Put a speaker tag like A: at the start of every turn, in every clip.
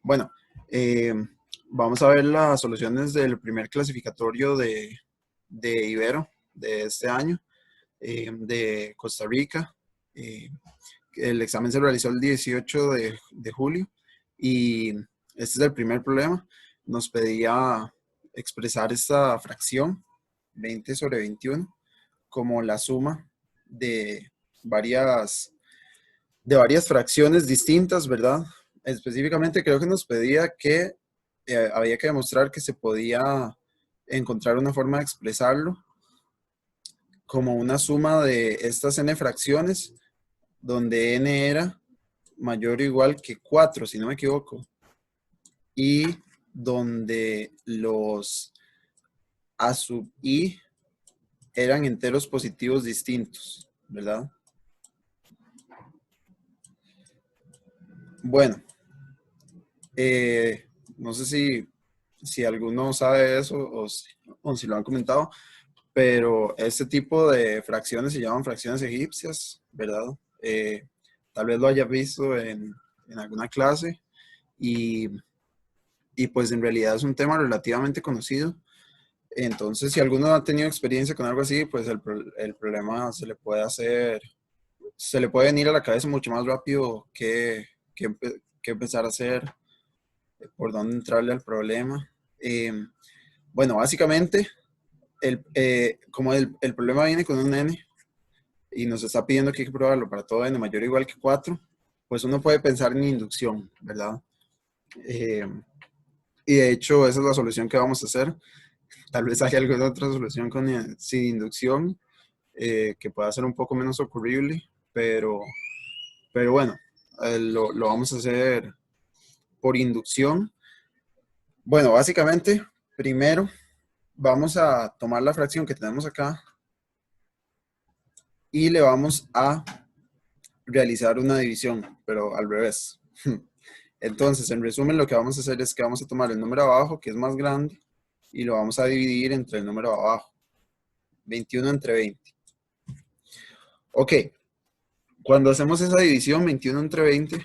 A: Bueno, eh, vamos a ver las soluciones del primer clasificatorio de Ibero de este año, de Costa Rica. Eh, el examen se realizó el 18 de julio y este es el primer problema. Nos pedía expresar esta fracción, 20 sobre 21, como la suma de varias fracciones distintas, ¿verdad? Específicamente creo que nos pedía que había que demostrar que se podía encontrar una forma de expresarlo como una suma de estas n fracciones, donde n era mayor o igual que 4, si no me equivoco, y donde los a sub i eran enteros positivos distintos, ¿verdad? Bueno, no sé si alguno sabe eso o si lo han comentado, pero este tipo de fracciones se llaman fracciones egipcias, ¿verdad? Eh, Tal vez lo haya visto en alguna clase y, y pues en realidad es un tema relativamente conocido. Entonces, si alguno ha tenido experiencia con algo así, pues el problema se le puede venir a la cabeza mucho más rápido que empezar a hacer, por dónde entrarle al problema. Eh, bueno, básicamente, como el problema viene con un n y nos está pidiendo que hay que probarlo para todo n mayor o igual que 4, pues uno puede pensar en inducción, ¿verdad? Eh, y de hecho, esa es la solución que vamos a hacer. Tal vez haya alguna otra solución sin inducción, que pueda ser un poco menos ocurrible, pero bueno, lo vamos a hacer por inducción. Bueno, básicamente, primero vamos a tomar la fracción que tenemos acá y le vamos a realizar una división, pero al revés. Entonces, en resumen, lo que vamos a hacer es que vamos a tomar el número abajo, que es más grande, y lo vamos a dividir entre el número abajo. 21 entre 20. Ok, cuando hacemos esa división, 21 entre 20,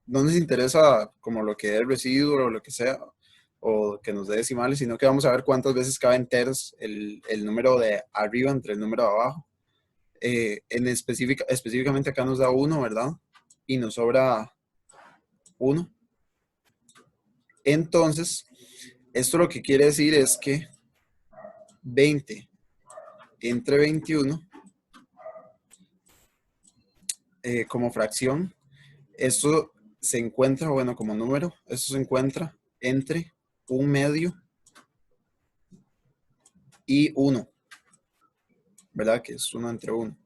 A: no nos interesa como lo que es el residuo o lo que sea, o que nos dé decimales, sino que vamos a ver cuántas veces cabe enteros el número de arriba entre el número de abajo. Específicamente acá nos da 1, ¿verdad? Y nos sobra 1. Entonces, esto lo que quiere decir es que 20 entre 21, como fracción, esto se encuentra, bueno, como número, esto se encuentra entre un medio y 1, ¿verdad? Que es 1 entre 1.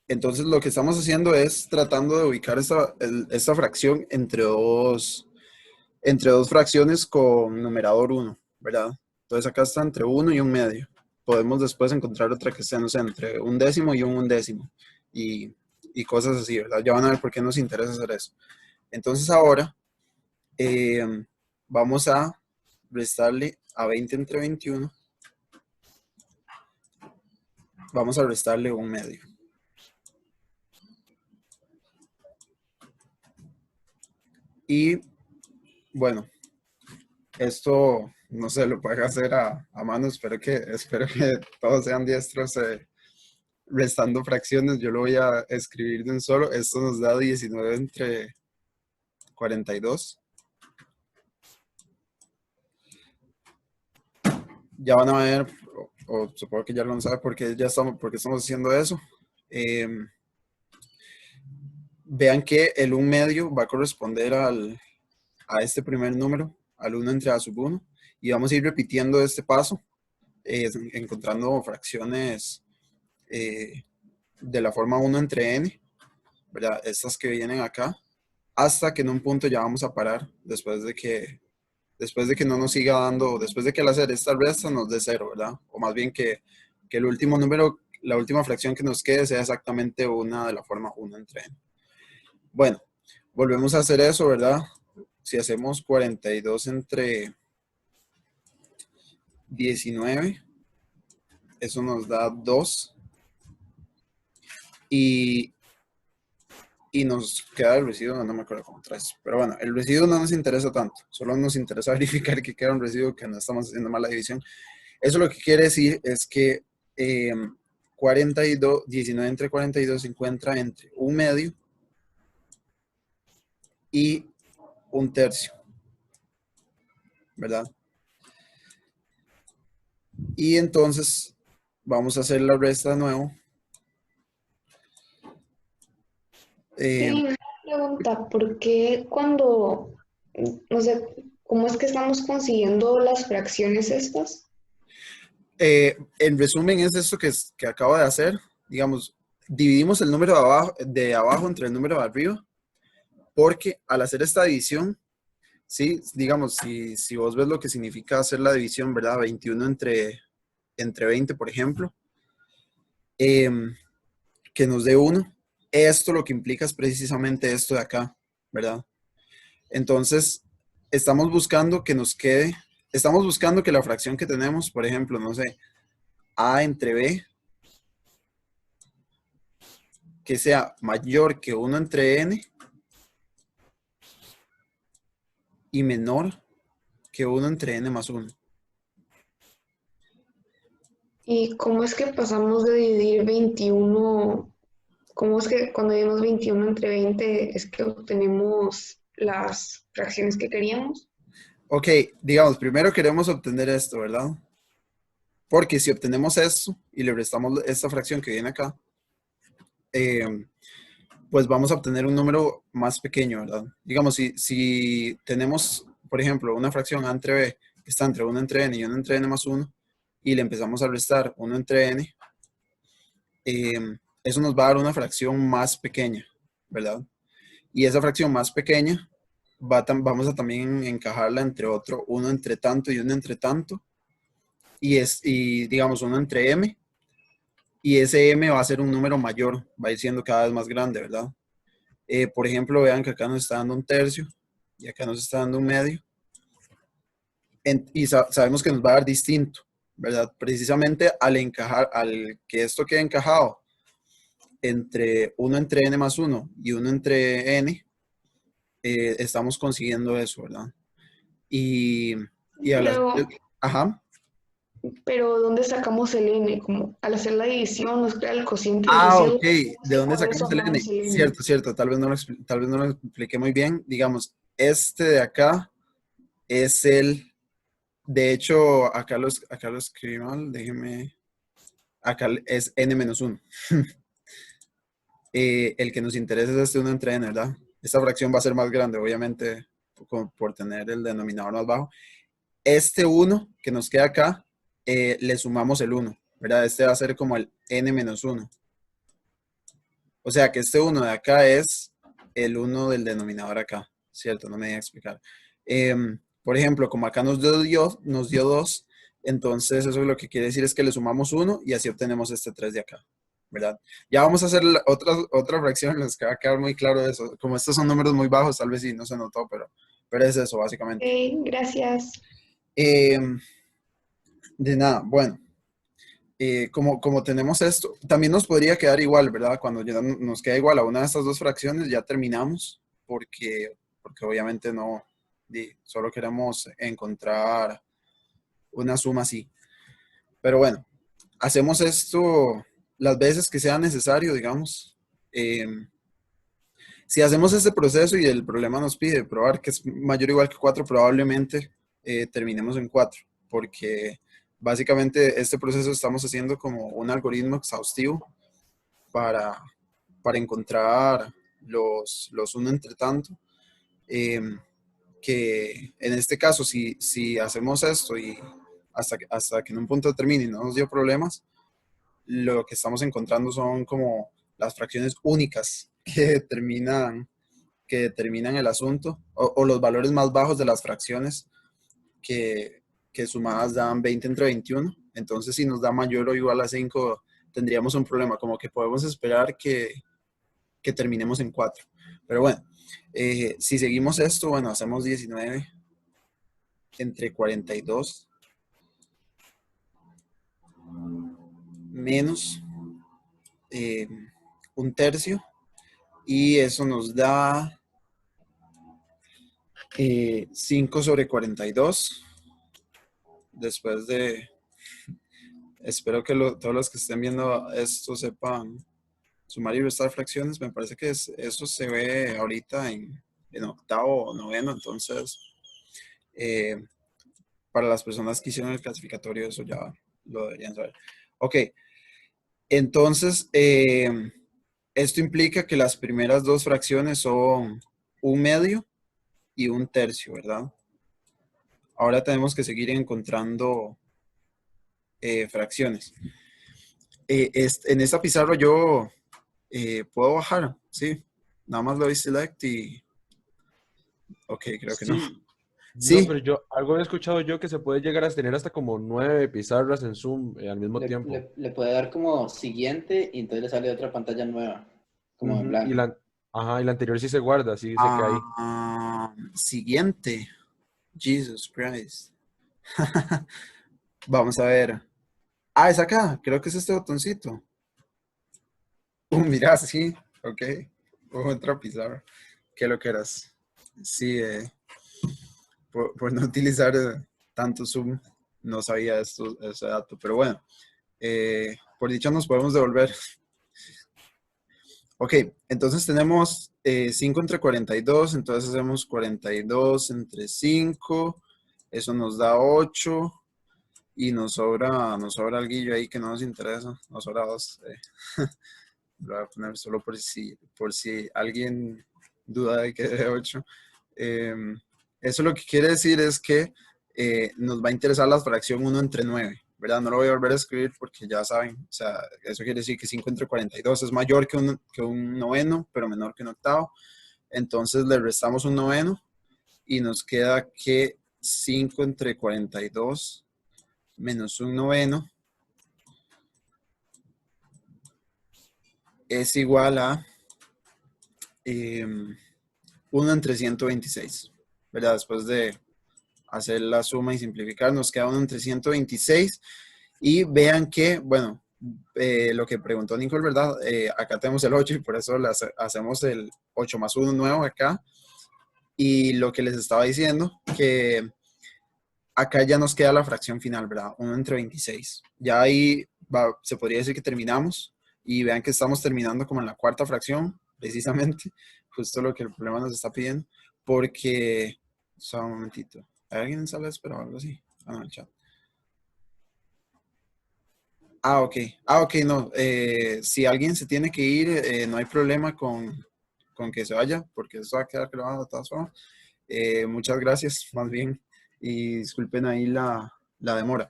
A: Entonces lo que estamos haciendo es tratando de ubicar esta fracción entre dos fracciones con numerador 1, ¿verdad? Entonces acá está entre 1 y un medio. Podemos después encontrar otra que esté, no sé, entre un décimo y un undécimo. Y cosas así, ¿verdad? Ya van a ver por qué nos interesa hacer eso. Entonces ahora eh, vamos a restarle a 20 entre 21. Vamos a restarle un medio. Y bueno, esto no se lo puede hacer a mano. Espero que todos sean diestros restando fracciones. Yo lo voy a escribir de un solo. Esto nos da 19 entre 42. Ya van a ver, o supongo que ya lo saben porque estamos haciendo eso. Eh, Vean que el 1 medio va a corresponder a este primer número, al 1 entre a sub 1. Y vamos a ir repitiendo este paso, encontrando fracciones de la forma 1 entre n, ¿verdad? Estas que vienen acá, hasta que en un punto ya vamos a parar después de que no nos siga dando, después de que al hacer esta resta nos dé 0, ¿verdad? O más bien que el último número, la última fracción que nos quede sea exactamente una de la forma 1 entre n. Bueno, volvemos a hacer eso, ¿verdad? Si hacemos 42 entre 19, eso nos da 2. Y y nos queda el residuo, no me acuerdo cómo traes. Pero bueno, el residuo no nos interesa tanto, solo nos interesa verificar que queda un residuo, que no estamos haciendo mala división. Eso lo que quiere decir es que 42, 19 entre 42 se encuentra entre un medio y un tercio, ¿verdad? Y entonces vamos a hacer la resta de nuevo.
B: Y una pregunta, ¿por qué cuando, no sé, cómo es que estamos consiguiendo las fracciones estas?
A: En resumen, es esto que acabo de hacer. Digamos, dividimos el número de abajo entre el número de arriba, porque al hacer esta división, sí, digamos, si vos ves lo que significa hacer la división, ¿verdad? 21 entre 20, por ejemplo, que nos dé 1. Esto lo que implica es precisamente esto de acá, ¿verdad? Entonces, estamos buscando que nos quede, estamos buscando que la fracción que tenemos, por ejemplo, no sé, A entre B, que sea mayor que 1 entre N y menor que 1 entre N más 1.
B: ¿Y cómo es que pasamos de dividir 21? ¿Cómo es que cuando dividimos 21 entre 20 es que obtenemos las fracciones que queríamos?
A: Ok, digamos, primero queremos obtener esto, ¿verdad? Porque si obtenemos esto y le restamos esta fracción que viene acá, eh, pues vamos a obtener un número más pequeño, ¿verdad? Digamos, si tenemos, por ejemplo, una fracción A entre B que está entre 1 entre N y 1 entre N más 1, y le empezamos a restar 1 entre N, eso nos va a dar una fracción más pequeña, ¿verdad? Y esa fracción más pequeña vamos a también encajarla entre otro 1 entre tanto y 1 entre tanto, y digamos 1 entre M, y ese M va a ser un número mayor, va a ir siendo cada vez más grande, ¿verdad? Por ejemplo, vean que acá nos está dando un tercio y acá nos está dando un medio, y sabemos que nos va a dar distinto, ¿verdad? Precisamente al encajar, al que esto quede encajado entre 1 entre n más 1 y 1 entre n, estamos consiguiendo eso, ¿verdad? Y, y al hacer,
B: Pero,
A: ajá.
B: pero ¿dónde sacamos el n? Como al hacer la división nos crea el cociente del
A: Ah, ok.
B: residuo. Es
A: ¿De
B: que
A: dónde
B: por eso
A: sacamos el
B: hallamos
A: n?
B: el n.
A: Cierto, cierto. Tal vez no lo expliqué muy bien. Digamos, este de acá es el, de hecho, acá lo escribí mal, déjeme, acá es n menos 1. El que nos interesa es este 1 entre n, ¿verdad? Esta fracción va a ser más grande, obviamente, por tener el denominador más bajo. Este 1 que nos queda acá, le sumamos el 1, ¿verdad? Este va a ser como el n menos 1. O sea que este 1 de acá es el 1 del denominador acá, ¿cierto? No me voy a explicar. Por ejemplo, como acá nos dio 2, entonces eso lo que quiere decir es que le sumamos 1 y así obtenemos este 3 de acá, ¿verdad? Ya vamos a hacer otra fracción en las que va a quedar muy claro eso. Como estos son números muy bajos, tal vez sí no se notó, pero es eso básicamente.
B: Ok, gracias.
A: Em, de nada, bueno. Como tenemos esto, también nos podría quedar igual, ¿verdad? Cuando ya nos queda igual a una de estas dos fracciones, ya terminamos, porque obviamente no, solo queremos encontrar una suma así. Pero bueno, hacemos esto las veces que sea necesario, digamos. Eh, si hacemos este proceso y el problema nos pide probar que es mayor o igual que 4, probablemente terminemos en 4, porque básicamente este proceso estamos haciendo como un algoritmo exhaustivo para, para encontrar los uno entre tanto, eh, que en este caso, si hacemos esto y hasta que en un punto termine y no nos dio problemas, lo que estamos encontrando son como las fracciones únicas que determinan el asunto, o los valores más bajos de las fracciones que sumadas dan 20 entre 21. Entonces, si nos da mayor o igual a 5, tendríamos un problema, como que podemos esperar que terminemos en 4. Pero bueno, si seguimos esto, bueno, hacemos 19 entre 42 menos eh, un tercio, y eso nos da 5/42. Después de, espero que todos los que estén viendo esto sepan sumar y restar fracciones. Me parece que eso se ve ahorita en octavo o noveno, entonces eh, para las personas que hicieron el clasificatorio eso ya lo deberían saber. Ok, entonces esto implica que las primeras dos fracciones son 1/2 y 1/3, ¿verdad? Ahora tenemos que seguir encontrando fracciones. En esta pizarra yo puedo bajar, sí. Nada más lo doy select y... Ok, creo que no.
C: Sí, no,
A: Sí.
C: pero yo, algo he escuchado yo que se puede llegar a tener hasta como 9 pizarras en Zoom al mismo tiempo.
D: Le puede dar como siguiente y entonces le sale otra pantalla nueva, como en
C: Ujú,
D: blanco.
C: ajá, y la anterior sí se guarda, sí se queda ahí.
A: Siguiente. Jesus Christ. Vamos a ver. Ah, es acá. Creo que es este botoncito. Mira, sí. Ok. Otra pizarra. ¿Qué lo que eras? Sí, por no utilizar tanto Zoom, no sabía ese dato. Pero bueno, por dicha nos podemos devolver. Ok, entonces tenemos 5 entre 42, entonces hacemos 42 entre 5, eso nos da 8 y nos sobra alguillo ahí que no nos interesa, nos sobra 2. Lo voy a poner solo por si alguien duda de que de 8. Eso lo que quiere decir es que nos va a interesar la fracción 1 entre 9, ¿verdad? No lo voy a volver a escribir porque ya saben, o sea, eso quiere decir que 5 entre 42 es mayor que un noveno, pero menor que un octavo. Entonces le restamos un noveno y nos queda que 5 entre 42 menos un noveno es igual a 1 entre 126, ¿verdad? Después de hacer la suma y simplificar, nos queda 1 entre 126. Y vean que, bueno, lo que preguntó Nicole, ¿verdad? Acá tenemos el 8 y por eso hacemos el 8 más 1 nuevo acá. Y lo que les estaba diciendo, que acá ya nos queda la fracción final, ¿verdad? 1 entre 26. Ya ahí se podría decir que terminamos. Y vean que estamos terminando como en la cuarta fracción, precisamente, justo lo que el problema nos está pidiendo, porque, solo un momentito, ¿hay alguien en sala de espera o algo así? Ah, no, el chat. Ok. No. Si alguien se tiene que ir, no hay problema con que se vaya, porque eso va a quedar grabado de todas formas. Muchas gracias, más bien, y disculpen ahí la demora.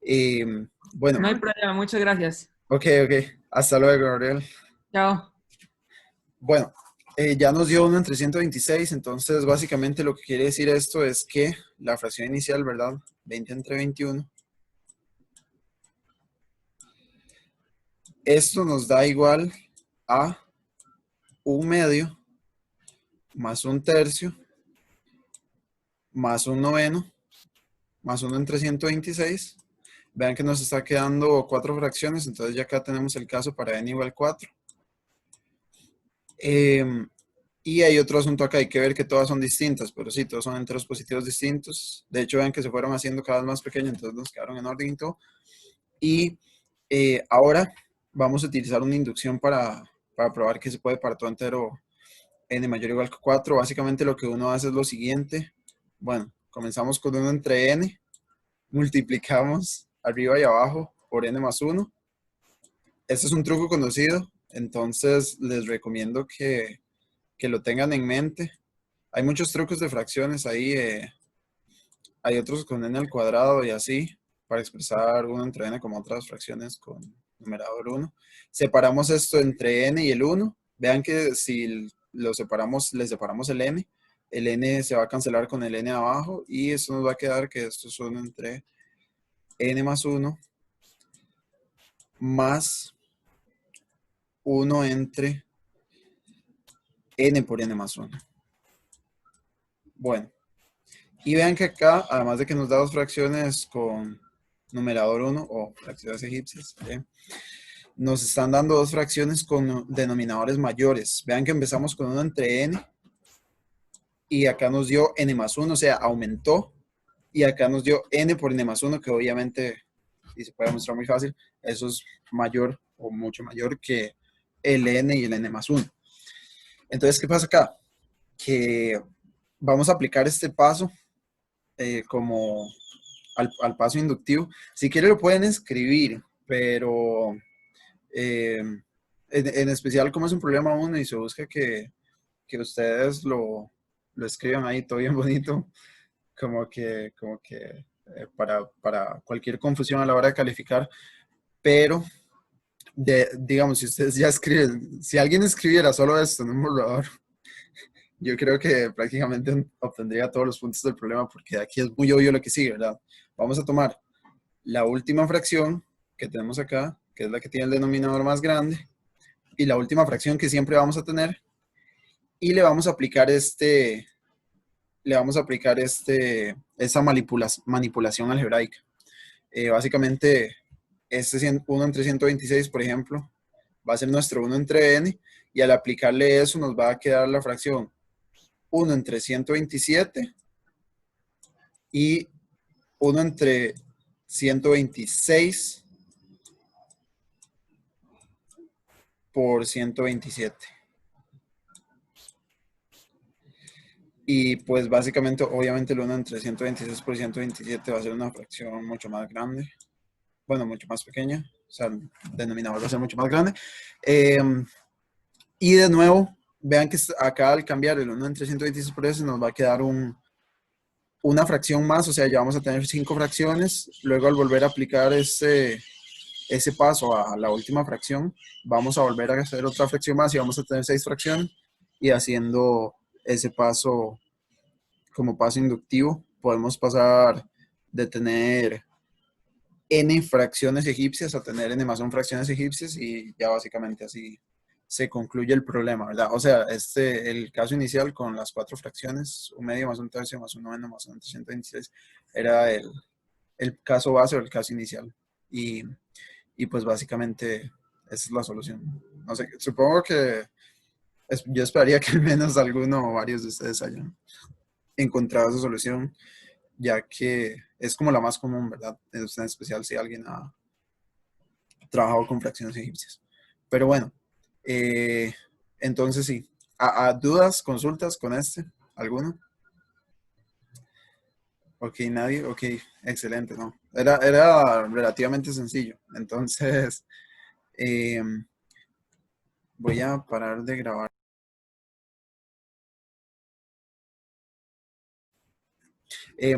A: Eh, bueno,
E: No hay problema, muchas gracias.
A: ok. Hasta luego, Gabriel.
E: Chao.
A: Bueno, ya nos dio 1 entre 126, entonces básicamente lo que quiere decir esto es que la fracción inicial, ¿verdad? 20 entre 21. Esto nos da igual a 1/2 más 1/3 más 1/9 más 1 entre 126. Vean que nos está quedando 4 fracciones, entonces ya acá tenemos el caso para n igual 4. Y hay otro asunto acá, hay que ver que todas son distintas, pero sí, todos son enteros positivos distintos. De hecho, vean que se fueron haciendo cada vez más pequeños, entonces nos quedaron en orden y todo. Y ahora vamos a utilizar una inducción para probar que se puede para todo entero n mayor o igual que 4. Básicamente lo que uno hace es lo siguiente. Bueno, comenzamos con 1 entre n, multiplicamos arriba y abajo por n más 1. Este es un truco conocido, entonces les recomiendo que lo tengan en mente. Hay muchos trucos de fracciones ahí, hay otros con n al cuadrado y así, para expresar 1 entre n como otras fracciones con numerador 1. Separamos esto entre n y el 1. Vean que si lo separamos, le separamos el n se va a cancelar con el n abajo y esto nos va a quedar que esto es 1 entre n más 1 más 1 entre n por n más 1. Bueno, y vean que acá, además de que nos da dos fracciones con numerador 1 o fracciones egipcias, nos están dando dos fracciones con denominadores mayores. Vean que empezamos con 1 entre n y acá nos dio n más 1, o sea, aumentó. Y acá nos dio n por n más 1, que obviamente, y se puede mostrar muy fácil, eso es mayor o mucho mayor que el n y el n más 1. Entonces, ¿qué pasa acá? Que vamos a aplicar este paso como al paso inductivo. Si quieren lo pueden escribir, pero en especial como es un problema 1 y se busca que ustedes lo escriban ahí todo bien bonito, como que para cualquier confusión a la hora de calificar, pero digamos, si ustedes ya escriben, si alguien escribiera solo esto en un borrador, yo creo que prácticamente obtendría todos los puntos del problema, porque aquí es muy obvio lo que sigue, ¿verdad? Vamos a tomar la última fracción que tenemos acá, que es la que tiene el denominador más grande, y la última fracción que siempre vamos a tener, y le vamos a aplicar esa manipulación algebraica. Básicamente, 1 entre 126, por ejemplo, va a ser nuestro 1 entre n, y al aplicarle eso nos va a quedar la fracción 1 entre 127 y 1 entre 126 por 127. Y pues básicamente, obviamente el 1 entre 126 por 127 va a ser una fracción mucho más grande. Bueno, mucho más pequeña. O sea, el denominador va a ser mucho más grande. Y de nuevo, vean que acá al cambiar el 1 entre 126 por ese nos va a quedar una fracción más. O sea, ya vamos a tener 5 fracciones. Luego al volver a aplicar ese paso a la última fracción, vamos a volver a hacer otra fracción más y vamos a tener 6 fracciones. Y haciendo ese paso como paso inductivo, podemos pasar de tener n fracciones egipcias a tener n más 1 fracciones egipcias, y ya básicamente así se concluye el problema, ¿verdad? O sea, el caso inicial con las 4 fracciones, 1 medio más 1 tercio más 1 noveno más 1 entre 126, era el caso base o el caso inicial. Y pues básicamente esa es la solución. No sé, supongo que yo esperaría que al menos alguno o varios de ustedes hayan encontrado esa solución, ya que es como la más común, ¿verdad? En especial si alguien ha trabajado con fracciones egipcias. Pero bueno, entonces sí. ¿A dudas, consultas con ¿Alguno? Ok, nadie. Ok, excelente, ¿no? Era relativamente sencillo. Entonces, voy a parar de grabar.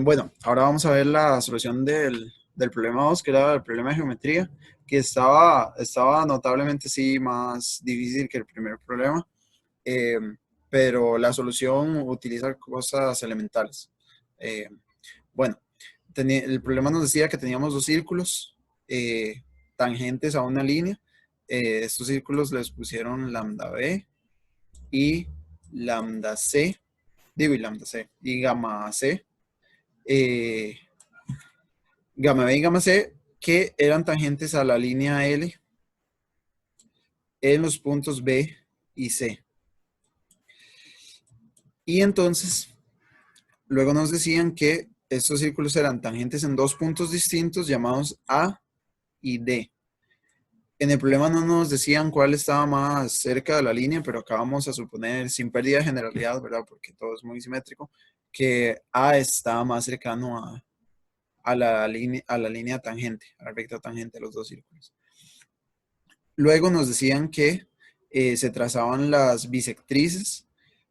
A: Bueno, ahora vamos a ver la solución del problema 2, que era el problema de geometría, que estaba notablemente sí más difícil que el primer problema, pero la solución utiliza cosas elementales. Bueno, el problema nos decía que teníamos 2 círculos tangentes a una línea. Estos círculos les pusieron lambda b y lambda c, y lambda c, y gamma c. Gamma B y gamma C, que eran tangentes a la línea L en los puntos B y C. Y entonces, luego nos decían que estos círculos eran tangentes en 2 puntos distintos llamados A y D. En el problema no nos decían cuál estaba más cerca de la línea, pero acá vamos a suponer, sin pérdida de generalidad, ¿verdad? Porque todo es muy simétrico, que A está más cercano a la línea tangente, a la recta tangente de los 2 círculos. Luego nos decían que se trazaban las bisectrices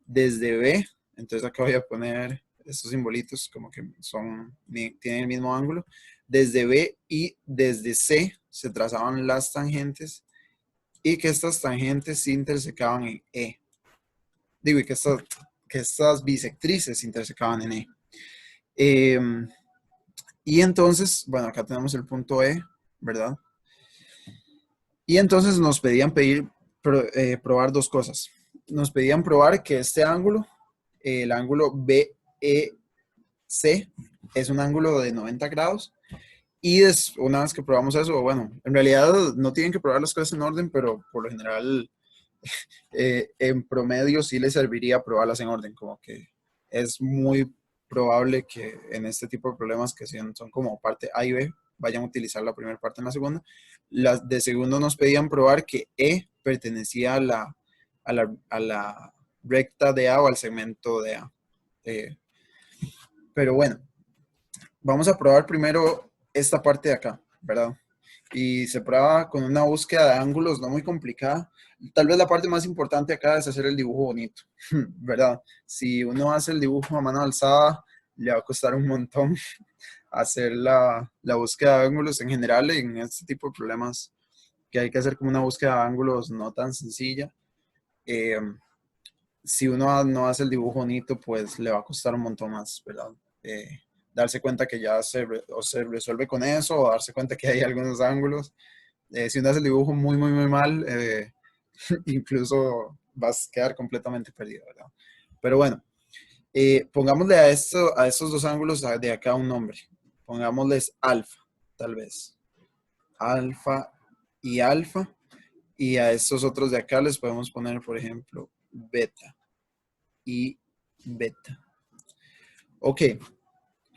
A: desde B. Entonces acá voy a poner estos simbolitos como que tienen el mismo ángulo. Desde B y desde C se trazaban las tangentes, y que estas tangentes se intersecaban en E. Digo, y que estas bisectrices se intersecaban en E. Y entonces, bueno, acá tenemos el punto E, ¿verdad? Y entonces nos pedían probar 2 cosas. Nos pedían probar que este ángulo, el ángulo BEC, es un ángulo de 90 grados, Y una vez que probamos eso, bueno, en realidad no tienen que probar las cosas en orden, pero por lo general en promedio sí les serviría probarlas en orden, como que es muy probable que en este tipo de problemas que son como parte A y B, vayan a utilizar la primera parte en la segunda. Las de segundo nos pedían probar que E pertenecía a la recta de A o al segmento de A. Pero bueno, vamos a probar primero esta parte de acá, ¿verdad? Y se prueba con una búsqueda de ángulos no muy complicada. Tal vez la parte más importante acá es hacer el dibujo bonito, ¿verdad? Si uno hace el dibujo a mano alzada, le va a costar un montón hacer la búsqueda de ángulos en general en este tipo de problemas que hay que hacer como una búsqueda de ángulos no tan sencilla. Eh, si uno no hace el dibujo bonito, pues le va a costar un montón más, ¿verdad? Darse cuenta que ya o se resuelve con eso, o darse cuenta que hay algunos ángulos. Si uno hace el dibujo muy, muy, muy mal, incluso vas a quedar completamente perdido, ¿verdad? Pero bueno, pongámosle a estos dos ángulos de acá un nombre. Pongámosles alfa, tal vez. Alfa y alfa. Y a estos otros de acá les podemos poner, por ejemplo, beta y beta. Ok,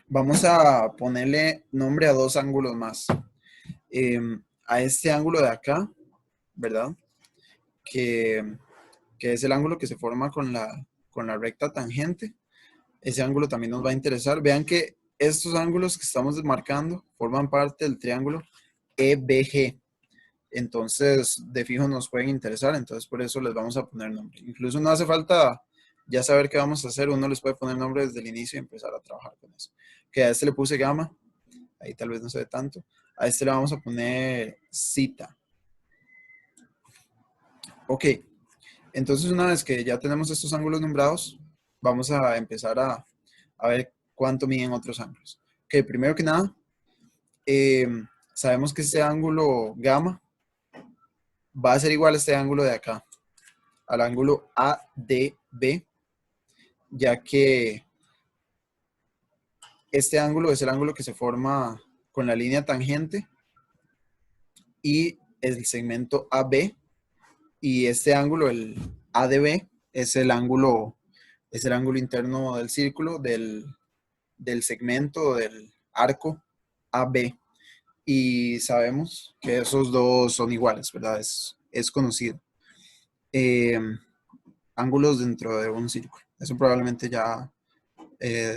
A: vamos a ponerle nombre a dos ángulos más. A este ángulo de acá, ¿verdad? Que es el ángulo que se forma con la recta tangente. Ese ángulo también nos va a interesar. Vean que estos ángulos que estamos marcando forman parte del triángulo EBG. Entonces, de fijo nos pueden interesar, entonces por eso les vamos a poner nombre. Incluso no hace falta ya saber qué vamos a hacer, uno les puede poner nombre desde el inicio y empezar a trabajar con eso. Que a este le puse gamma, ahí tal vez no se ve tanto. A este le vamos a poner zeta. Ok, entonces una vez que ya tenemos estos ángulos nombrados, vamos a empezar a ver cuánto miden otros ángulos. Ok, primero que nada, sabemos que este ángulo gamma va a ser igual a este ángulo de acá, al ángulo ADB, ya que este ángulo es el ángulo que se forma con la línea tangente y el segmento AB, y este ángulo, el ADB, es el ángulo interno del círculo del segmento del arco AB. Y sabemos que esos dos son iguales, ¿verdad? Es conocido. Ángulos dentro de un círculo. Eso probablemente ya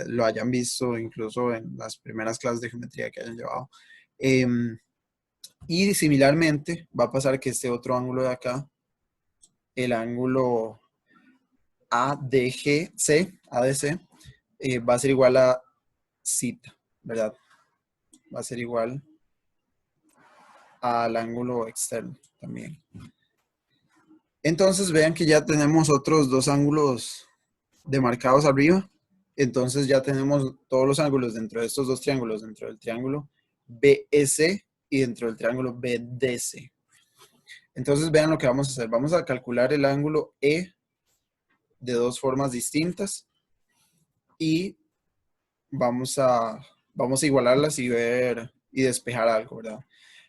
A: lo hayan visto incluso en las primeras clases de geometría que hayan llevado. Y similarmente va a pasar que este otro ángulo de acá, el ángulo ADC, va a ser igual a zeta, ¿verdad? Va a ser igual al ángulo externo también. Entonces vean que ya tenemos otros dos ángulos demarcados arriba. Entonces ya tenemos todos los ángulos dentro de estos dos triángulos, dentro del triángulo BEC y dentro del triángulo BDC. Entonces vean lo que vamos a hacer. Vamos a calcular el ángulo E de dos formas distintas y vamos a igualarlas y ver y despejar algo, ¿verdad?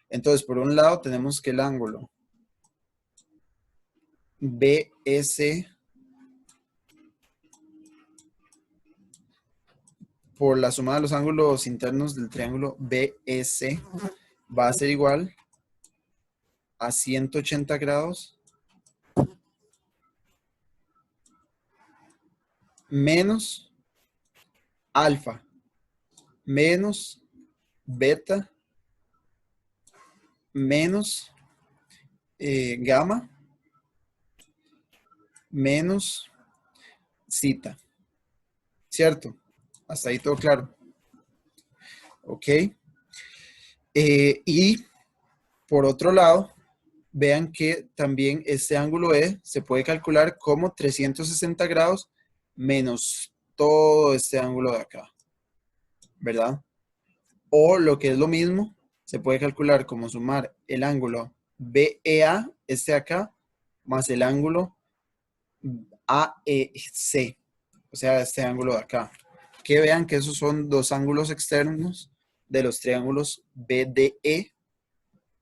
A: Entonces, por un lado tenemos que el ángulo BS por la suma de los ángulos internos del triángulo BS va a ser igual a 180 grados menos alfa menos beta menos gamma menos zeta. ¿Cierto? Hasta ahí todo claro. Ok. Y por otro lado, vean que también este ángulo E se puede calcular como 360 grados menos todo este ángulo de acá, ¿verdad? O lo que es lo mismo, se puede calcular como sumar el ángulo BEA, este de acá, más el ángulo AEC, o sea, este ángulo de acá. Que vean que esos son dos ángulos externos de los triángulos BDE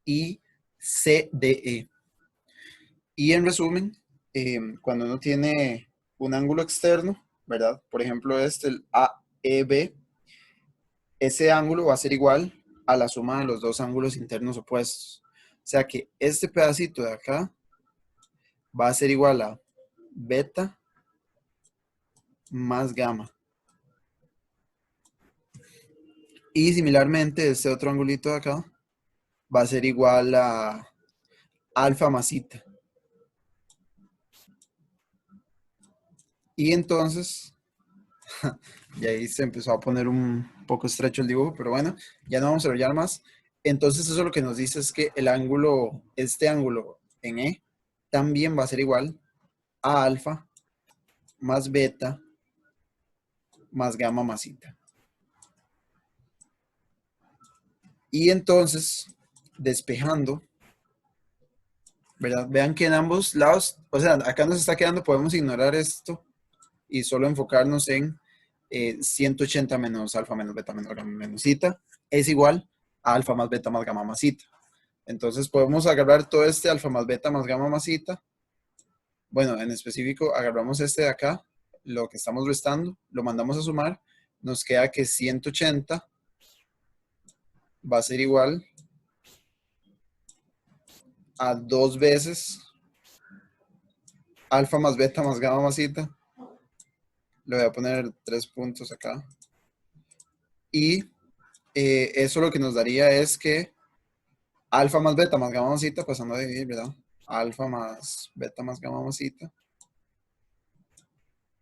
A: y CDE. Y en resumen, cuando uno tiene un ángulo externo, ¿verdad? Por ejemplo, el AEB, ese ángulo va a ser igual a la suma de los dos ángulos internos opuestos. O sea que este pedacito de acá va a ser igual a beta más gamma. Y similarmente, este otro angulito de acá va a ser igual a alfa más zeta. Y entonces, y ahí se empezó a poner un poco estrecho el dibujo, pero bueno, ya no vamos a enrollar más. Entonces eso lo que nos dice es que el ángulo, este ángulo en E, también va a ser igual a alfa más beta más gamma más zeta. Y entonces, despejando, ¿verdad? Vean que en ambos lados, o sea, acá nos está quedando, podemos ignorar esto y solo enfocarnos en 180 menos alfa menos beta menos gamma menos zeta es igual a alfa más beta más gamma más zeta. Entonces podemos agarrar todo este alfa más beta más gamma más zeta. Bueno, en específico agarramos este de acá, lo que estamos restando, lo mandamos a sumar, nos queda que 180 va a ser igual a 2 veces alfa más beta más gamma más zeta. Le voy a poner 3 puntos acá. Y eso lo que nos daría es que alfa más beta más gamma más zeta, pasando a dividir, ¿verdad? Alfa más beta más gamma más zeta.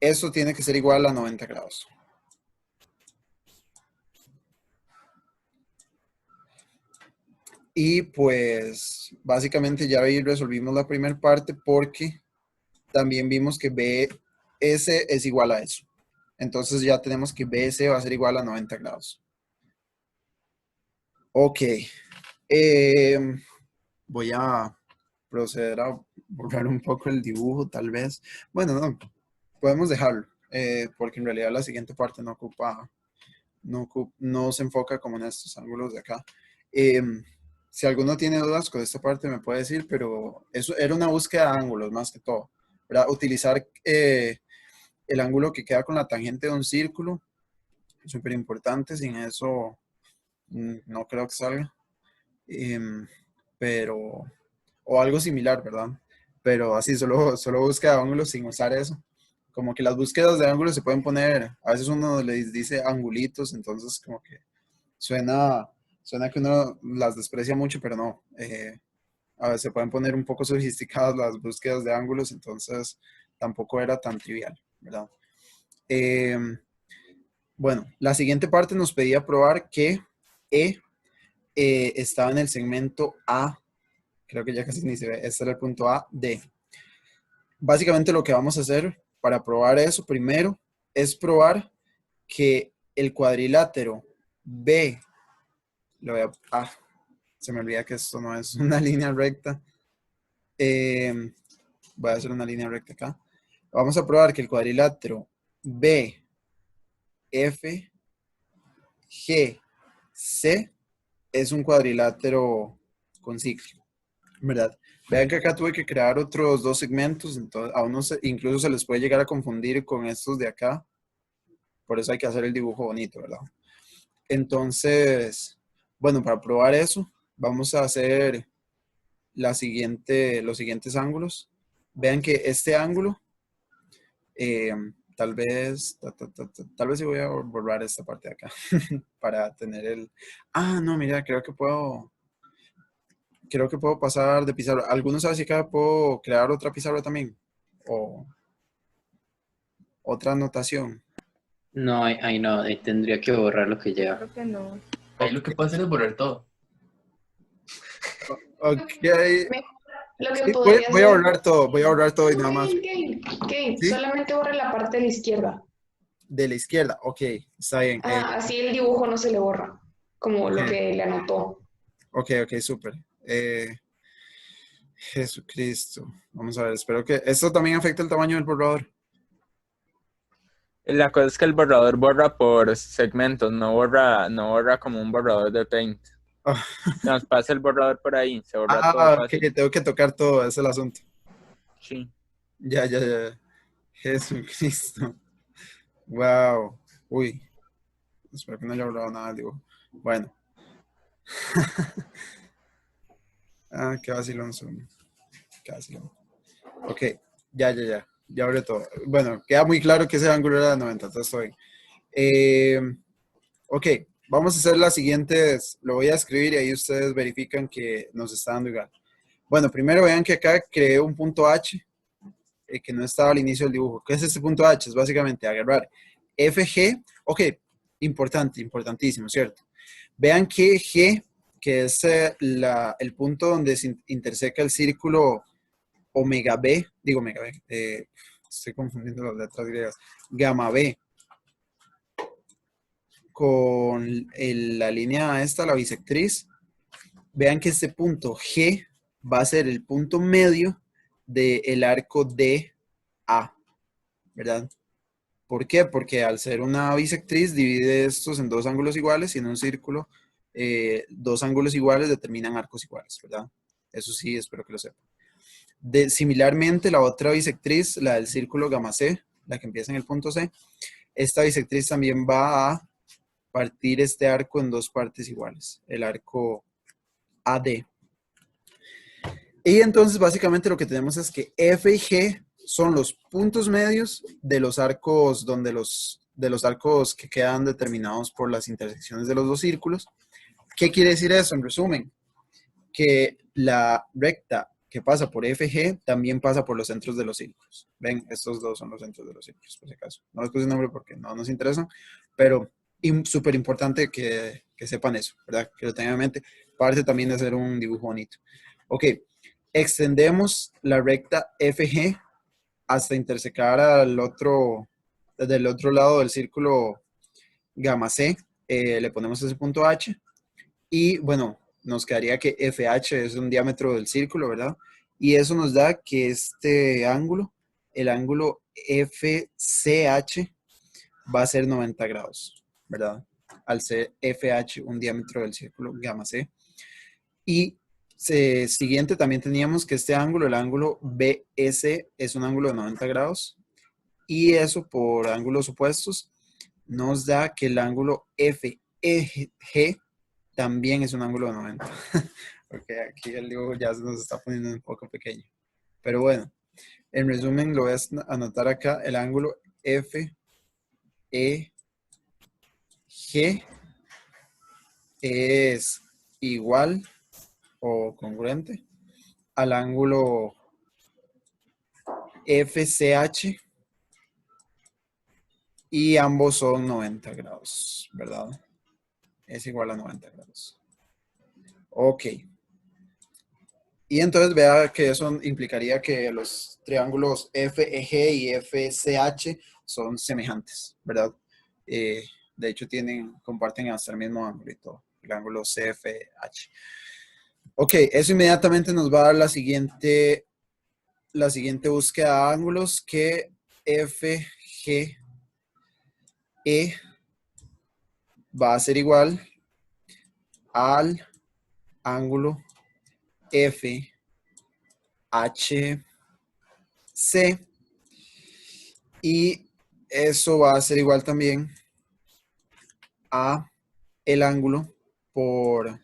A: Eso tiene que ser igual a 90 grados. Y pues básicamente ya ahí resolvimos la primera parte porque también vimos que BS es igual a eso. Entonces ya tenemos que BS va a ser igual a 90 grados. Ok. Voy a proceder a borrar un poco el dibujo, tal vez. Bueno, no, podemos dejarlo, porque en realidad la siguiente parte no ocupa, no se enfoca como en estos ángulos de acá. Si alguno tiene dudas con esta parte me puede decir, pero eso era una búsqueda de ángulos más que todo, ¿verdad? Utilizar el ángulo que queda con la tangente de un círculo, súper importante, sin eso no creo que salga. Pero, o algo similar, ¿verdad? Pero así, solo búsqueda de ángulos sin usar eso. Como que las búsquedas de ángulos se pueden poner, a veces uno les dice angulitos, entonces como que suena que uno las desprecia mucho, pero no. A veces se pueden poner un poco sofisticadas las búsquedas de ángulos, entonces tampoco era tan trivial, ¿verdad? Bueno, la siguiente parte nos pedía probar que E estaba en el segmento A. Creo que ya casi ni se ve. Este era el punto A, D. Básicamente lo que vamos a hacer para probar eso primero es probar que el cuadrilátero B, se me olvida que esto no es una línea recta. Voy a hacer una línea recta acá. Vamos a probar que el cuadrilátero B, F, G, C es un cuadrilátero concíclico, ¿verdad? Vean que acá tuve que crear otros dos segmentos, entonces a unos incluso se les puede llegar a confundir con estos de acá. Por eso hay que hacer el dibujo bonito, ¿verdad? Entonces, bueno, para probar eso, vamos a hacer los siguientes ángulos. Vean que este ángulo, tal vez sí voy a borrar esta parte de acá para tener el... Ah, no, mira, creo que puedo pasar de pizarra. ¿Alguno sabe si acá puedo crear otra pizarra también? O otra anotación.
D: No, ahí no, ahí tendría que borrar lo que lleva.
F: Creo que no.
G: Ahí lo que puedo hacer es borrar todo.
A: Ok.
B: Lo que
A: Sí,
B: podría
A: voy a
B: hacer...
A: borrar todo y nada más.
B: Kane,
A: ¿Sí?
B: solamente borre la parte de la izquierda.
A: De la izquierda, ok, está bien.
B: Así el dibujo no se le borra, como lo
A: Ok.
B: que le anotó.
A: Ok, súper. Jesucristo. Vamos a ver, espero que... ¿Esto también afecta el tamaño del borrador?
F: La cosa es que el borrador borra por segmentos, no borra como un borrador de Paint.
A: Ah,
F: Nos pasa el borrador por ahí, se borra todo
A: ok,
F: fácil.
A: tengo que tocar todo, ese es el asunto.
F: Sí.
A: Ya, ya, ya. Jesucristo. Wow. Uy, espero que no haya hablado nada, digo. Bueno. Ah, qué vacilón son. Qué vacilón. Ok, ya, ya, ya. Ya abre todo. Bueno, queda muy claro que ese ángulo era de 90, entonces estoy bien. Ok, vamos a hacer las siguientes. Lo voy a escribir y ahí ustedes verifican que nos está dando igual. Bueno, primero vean que acá creé un punto H que no estaba al inicio del dibujo. ¿Qué es este punto H? Es básicamente agarrar FG. Ok, importante, importantísimo, ¿cierto? Vean que G, que es el punto donde se interseca el círculo omega B, digo omega B, estoy confundiendo las letras griegas, gamma B, con la línea esta, la bisectriz. Vean que este punto G va a ser el punto medio del arco DA, ¿verdad? ¿Por qué? Porque al ser una bisectriz divide estos en dos ángulos iguales y en un círculo dos ángulos iguales determinan arcos iguales, ¿verdad? Eso sí, espero que lo sepan. Similarmente, la otra bisectriz, la del círculo gamma C, la que empieza en el punto C, esta bisectriz también va a partir este arco en dos partes iguales, el arco AD. Y entonces básicamente lo que tenemos es que F y G son los puntos medios de los arcos de los arcos que quedan determinados por las intersecciones de los dos círculos. ¿Qué quiere decir eso? En resumen, que la recta que pasa por FG también pasa por los centros de los círculos. Ven, estos dos son los centros de los círculos, por si acaso. No les puse nombre porque no nos interesan, pero súper importante que sepan eso, ¿verdad? Que lo tengan en mente. Parte también de hacer un dibujo bonito. Ok, extendemos la recta FG hasta intersecar desde el otro lado del círculo gamma C. Le ponemos ese punto H. Y bueno, nos quedaría que FH es un diámetro del círculo, ¿verdad? Y eso nos da que este ángulo, el ángulo FCH, va a ser 90 grados, ¿verdad? Al ser FH un diámetro del círculo gamma C. Y siguiente también teníamos que este ángulo, el ángulo BS, es un ángulo de 90 grados. Y eso por ángulos opuestos nos da que el ángulo FEG también es un ángulo de 90. Ok, aquí el dibujo ya se nos está poniendo un poco pequeño. Pero bueno, en resumen lo voy a anotar acá. El ángulo FEG es igual o congruente al ángulo FCH y ambos son 90 grados, ¿verdad? Es igual a 90 grados. Ok. Y entonces vea que eso implicaría que los triángulos FEG y FCH son semejantes, ¿verdad? De hecho, comparten hasta el mismo ángulo y todo, el ángulo CFH. Ok, eso inmediatamente nos va a dar la siguiente búsqueda de ángulos, que FGE va a ser igual al ángulo FHC y eso va a ser igual también a el ángulo por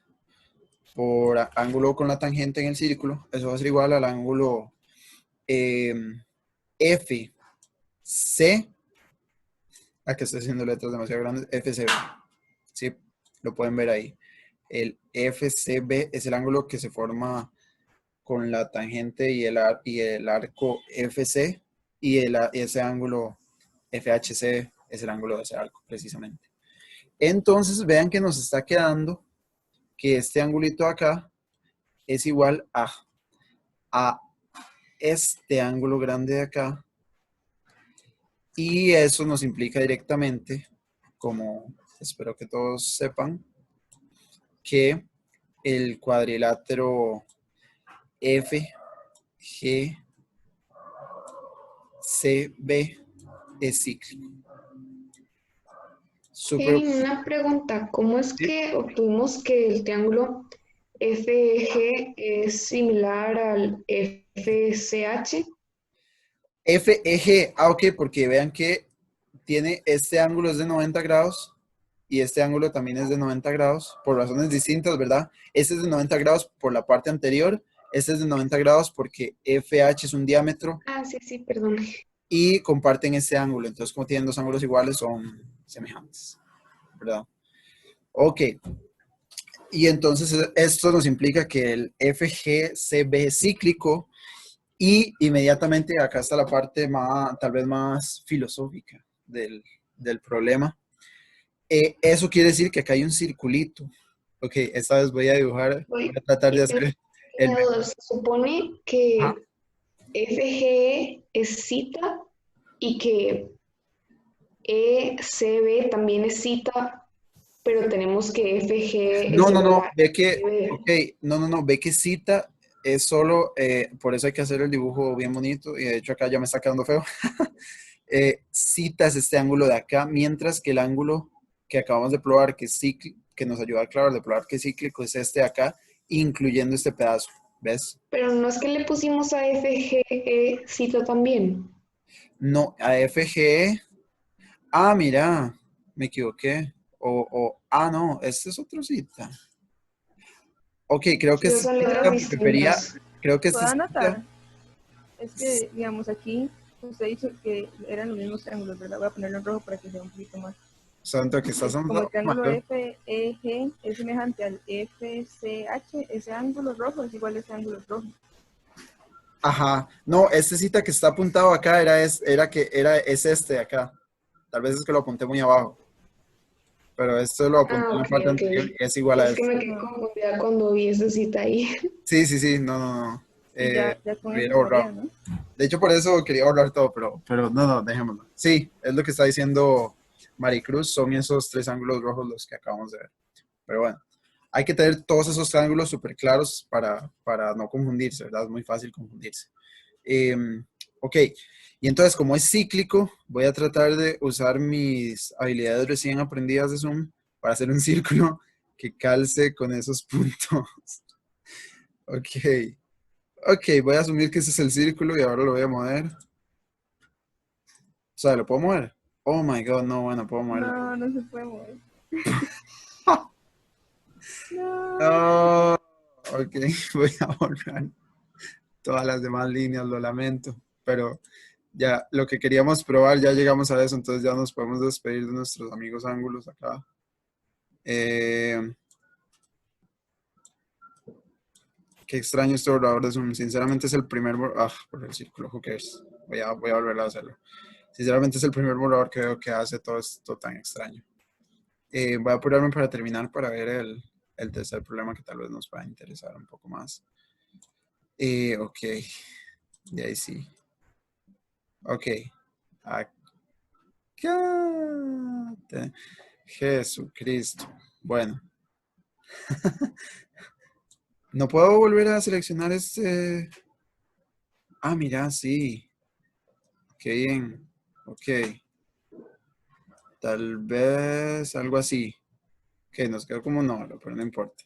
A: ángulo con la tangente en el círculo. Eso va a ser igual al ángulo FC. Aquí estoy haciendo letras demasiado grandes. FCB. ¿Sí? Lo pueden ver ahí. El FCB es el ángulo que se forma con la tangente y el arco FC. Y ese ángulo FHC es el ángulo de ese arco, precisamente. Entonces, vean que nos está quedando que este angulito acá es igual a este ángulo grande de acá. Y eso nos implica directamente, como espero que todos sepan, que el cuadrilátero FGCB es cíclico. súper...
B: Kevin, una pregunta. ¿Cómo es que obtuvimos que el triángulo FEG es similar al FCH?
A: FEG, ok, porque vean que tiene este ángulo es de 90 grados y este ángulo también es de 90 grados por razones distintas, ¿verdad? Este es de 90 grados por la parte anterior, este es de 90 grados porque FH es un diámetro
B: Ah, sí, sí, perdón.
A: y comparten este ángulo. Entonces, como tienen dos ángulos iguales, son semejantes, ¿verdad? Ok, y entonces esto nos implica que el FGCB es cíclico y inmediatamente acá está la parte más, tal vez más filosófica del problema. Eso quiere decir que acá hay un circulito. Ok, esta vez voy a dibujar, voy a tratar de hacer el
B: Tengo
A: mejor.
B: dudas. Se supone
A: Ajá.
B: que FGE es cita y que ECB también es cita, pero tenemos que FG es
A: No, no,
B: igual
A: no,
B: a
A: ve que,
B: ECB.
A: ok, no, no, no, ve que cita es solo, por eso hay que hacer el dibujo bien bonito, y de hecho acá ya me está quedando feo. Cita es este ángulo de acá, mientras que el ángulo que acabamos de probar, que es cíclico, que nos ayuda a aclarar de probar que es cíclico, es este de acá, incluyendo este pedazo, ¿ves?
B: Pero no es que le pusimos a FGE cita también.
A: No, a FGE, ah, mira, me equivoqué, no, este es otro cita. Ok, creo que
B: Sí,
A: este
B: son letras
A: cita me refería,
B: distintas.
A: creo que este
H: ¿Puedo
A: cita,
H: anotar? Es que, digamos, aquí usted dice que eran los mismos triángulos, ¿verdad? Voy a ponerlo en rojo para que sea un poquito más.
A: santo que estás
H: Como el triángulo
A: mayor.
H: FEG es semejante al FCH, ese ángulo rojo es igual a ese ángulo rojo.
A: Ajá, no, este cita que está apuntado acá es este de acá. Tal vez es que lo apunté muy abajo, pero esto lo apunté
B: Ah,
A: en la
B: ok,
A: parte
B: ok.
A: anterior y es igual a
B: Es que
A: este.
B: me quedé confundida cuando vi esa cita ahí.
A: Sí, sí, sí, no, no, no.
H: Y ya con
A: Lo
H: eso
A: hubiera borrado.
H: estaría, ¿no?
A: De hecho, por eso quería borrar todo, pero no, no, dejémoslo. Sí, es lo que está diciendo Maricruz, son esos tres ángulos rojos los que acabamos de ver. Pero bueno, hay que tener todos esos ángulos súper claros para no confundirse, ¿verdad? Es muy fácil confundirse. Ok, y entonces como es cíclico, voy a tratar de usar mis habilidades recién aprendidas de Zoom para hacer un círculo que calce con esos puntos. Ok, ok, voy a asumir que ese es el círculo y ahora lo voy a mover. O sea, ¿lo puedo mover? Oh my god, no, bueno, puedo moverlo.
H: No, no se puede mover. No.
A: No, ok, voy a borrar todas las demás líneas, lo lamento, pero ya lo que queríamos probar, ya llegamos a eso, entonces ya nos podemos despedir de nuestros amigos ángulos acá. Qué extraño este borrador de Zoom, sinceramente es el primer por el círculo, who cares, voy a volver a hacerlo. Sinceramente es el primer borrador que veo que hace todo esto tan extraño. Voy a apurarme para terminar para ver el tercer problema que tal vez nos pueda interesar un poco más. Ok, de ahí sí. Ok, acá. Jesucristo. Bueno. No puedo volver a seleccionar este. Ah, mira, sí. Qué bien. Ok. Tal vez algo así. Ok, nos quedó como no, pero no importa.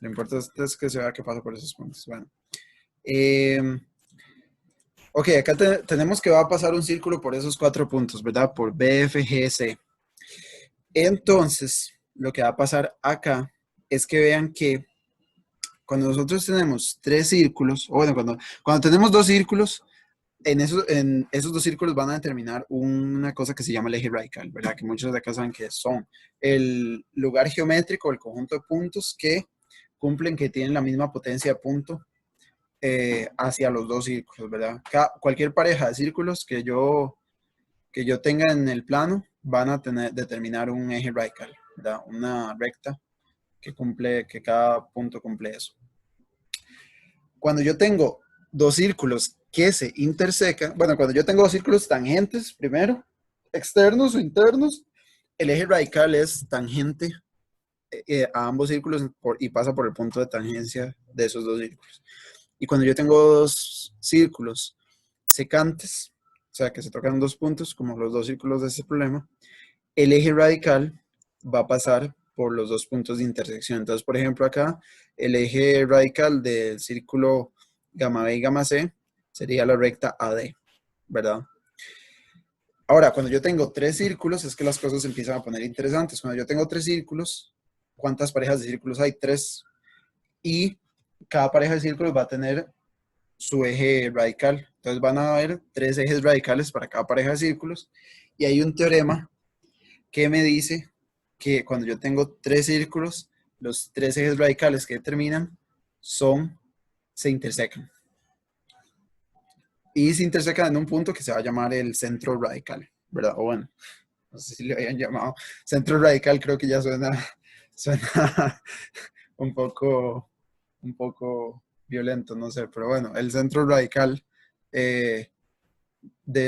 A: Lo importante es que se vea que pasa por esos puntos. Bueno. Ok, acá tenemos que va a pasar un círculo por esos 4 puntos, ¿verdad? Por B, F, G, C. Entonces, lo que va a pasar acá es que vean que cuando nosotros tenemos 3 círculos, o bueno, cuando tenemos 2 círculos, en esos 2 círculos van a determinar una cosa que se llama el eje radical, ¿verdad? Que muchos de acá saben que son el lugar geométrico, el conjunto de puntos que cumplen, que tienen la misma potencia de punto hacia los 2 círculos, ¿verdad? Cualquier pareja de círculos que yo tenga en el plano van a determinar un eje radical, ¿verdad? Una recta que cada punto cumple eso. Cuando yo tengo 2 círculos que se intersecan, bueno, cuando yo tengo 2 círculos tangentes, primero, externos o internos, el eje radical es tangente a ambos círculos y pasa por el punto de tangencia de esos 2 círculos. Y cuando yo tengo 2 círculos secantes, o sea, que se tocan 2 puntos, como los 2 círculos de ese problema, el eje radical va a pasar por los dos puntos de intersección. Entonces, por ejemplo, acá el eje radical del círculo gamma B y gamma C sería la recta AD, ¿verdad? Ahora, cuando yo tengo tres círculos, es que las cosas se empiezan a poner interesantes. Cuando yo tengo tres círculos, ¿cuántas parejas de círculos hay? Tres. Y cada pareja de círculos va a tener su eje radical. Entonces van a haber tres ejes radicales para cada pareja de círculos. Y hay un teorema que me dice que cuando yo tengo tres círculos, los tres ejes radicales que determinan se intersecan. Y se intersecan en un punto que se va a llamar el centro radical, ¿verdad? O bueno, no sé si le habían llamado centro radical, creo que ya suena un poco violento, no sé, pero bueno, el centro radical de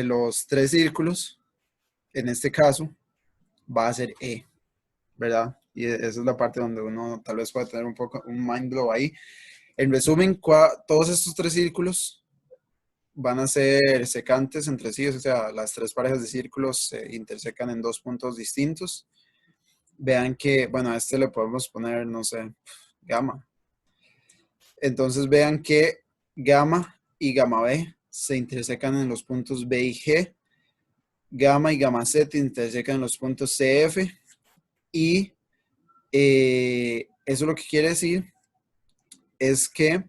A: los tres círculos, en este caso, va a ser E, ¿verdad? Y esa es la parte donde uno tal vez puede tener un mind blow ahí. En resumen, todos estos tres círculos van a ser secantes entre sí, o sea, las tres parejas de círculos se intersecan en dos puntos distintos. Vean que, bueno, a este le podemos poner, no sé, gamma. Entonces vean que gamma y gamma B se intersecan en los puntos B y G. Gamma y gamma C se intersecan en los puntos CF. Y eso lo que quiere decir es que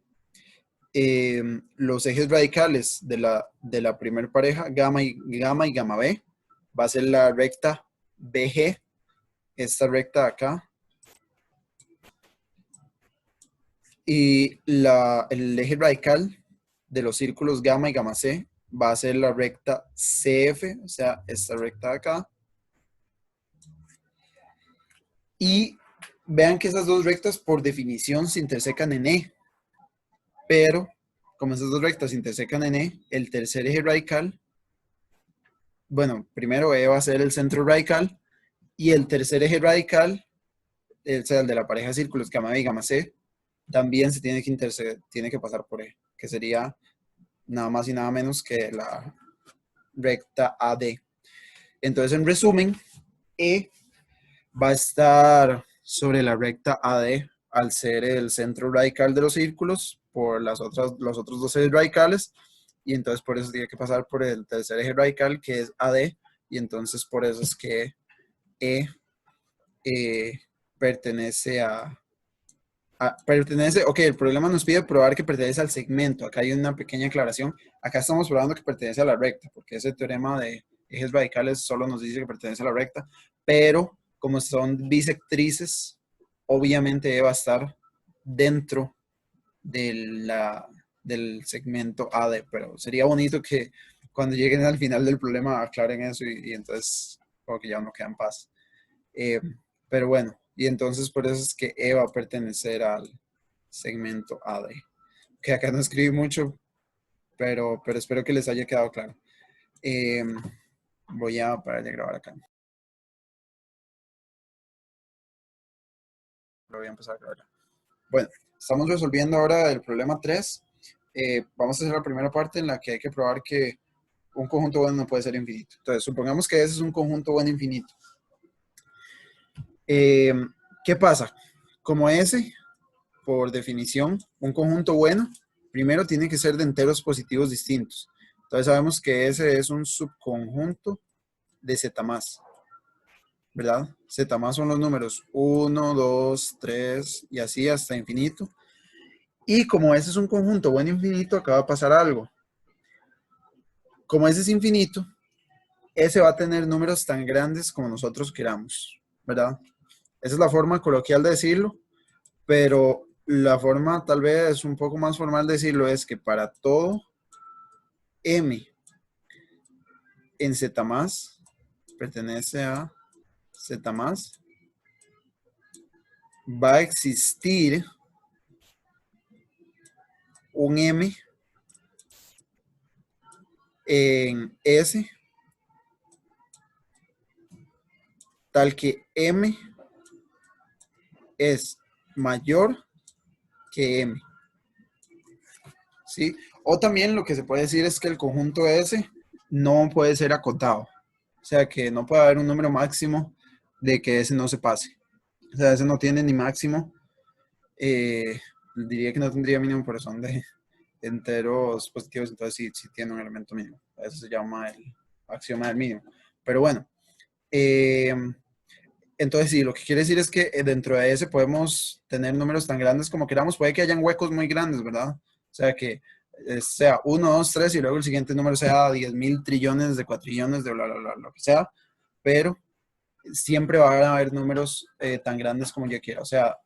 A: los ejes radicales de la primera pareja, gamma y gamma B, va a ser la recta BG, esta recta de acá. Y el eje radical de los círculos gamma y gamma C va a ser la recta CF, o sea, esta recta de acá. Y vean que esas dos rectas por definición se intersecan en E. Pero, como esas dos rectas se intersecan en E, el tercer eje radical, bueno, primero E va a ser el centro radical, y el tercer eje radical, o sea, el de la pareja de círculos gamma B y gamma C, también se tiene que pasar por E, que sería nada más y nada menos que la recta AD. Entonces, en resumen, E va a estar sobre la recta AD al ser el centro radical de los círculos por los otros dos ejes radicales, y entonces por eso tiene que pasar por el tercer eje radical, que es AD, y entonces por eso es que E pertenece ok, el problema nos pide probar que pertenece al segmento. Acá hay una pequeña aclaración. Acá estamos probando que pertenece a la recta, porque ese teorema de ejes radicales solo nos dice que pertenece a la recta, pero como son bisectrices, obviamente va a estar dentro del segmento AD, pero sería bonito que cuando lleguen al final del problema aclaren eso y entonces como que ya uno queda en paz. Pero bueno, y entonces por eso es que E va a pertenecer al segmento AD. Que acá no escribí mucho, pero espero que les haya quedado claro. Voy a parar de grabar acá. Lo voy a empezar a grabar. Bueno, estamos resolviendo ahora el problema 3. Vamos a hacer la primera parte en la que hay que probar que un conjunto bueno no puede ser infinito. Entonces, supongamos que ese es un conjunto bueno infinito. ¿Qué pasa? Como ese, por definición, un conjunto bueno, primero tiene que ser de enteros positivos distintos. Entonces sabemos que ese es un subconjunto de Z+, ¿verdad? Z+ son los números 1, 2, 3 y así hasta infinito. Y como ese es un conjunto bueno infinito, acá va a pasar algo. Como ese es infinito, ese va a tener números tan grandes como nosotros queramos, ¿verdad? Esa es la forma coloquial de decirlo, pero la forma tal vez un poco más formal de decirlo es que para todo M en Z+, pertenece a Z+, va a existir un M en S tal que M es mayor que M. ¿Sí? O también lo que se puede decir es que el conjunto S no puede ser acotado. O sea que no puede haber un número máximo de que ese no se pase. O sea, ese no tiene ni máximo. Diría que no tendría mínimo por razón de enteros positivos, entonces sí tiene un elemento mínimo. Eso se llama el axioma del mínimo. Pero bueno, entonces sí, lo que quiere decir es que dentro de ese podemos tener números tan grandes como queramos. Puede que hayan huecos muy grandes, ¿verdad? O sea, que sea 1, 2, 3 y luego el siguiente número sea 10.000 trillones de cuatrillones de bla, bla, bla, lo que sea. Pero siempre va a haber números tan grandes como yo quiera. O sea,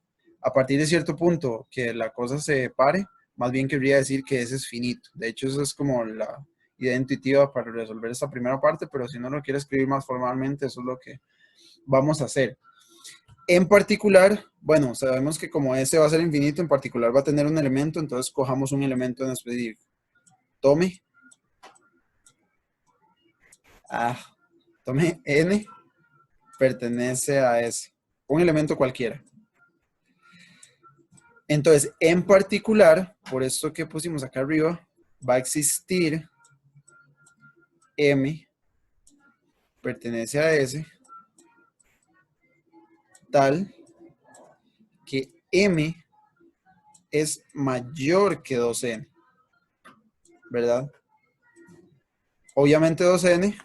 A: a partir de cierto punto que la cosa se pare, más bien querría decir que ese es finito. De hecho, eso es como la idea intuitiva para resolver esta primera parte, pero si no lo quiere escribir más formalmente, eso es lo que vamos a hacer. En particular, bueno, sabemos que como ese va a ser infinito, en particular va a tener un elemento, entonces cojamos un elemento en específico. Tome n, pertenece a S, un elemento cualquiera. Entonces, en particular, por esto que pusimos acá arriba, va a existir M, pertenece a S, tal que M es mayor que 2n, ¿verdad? Obviamente 2n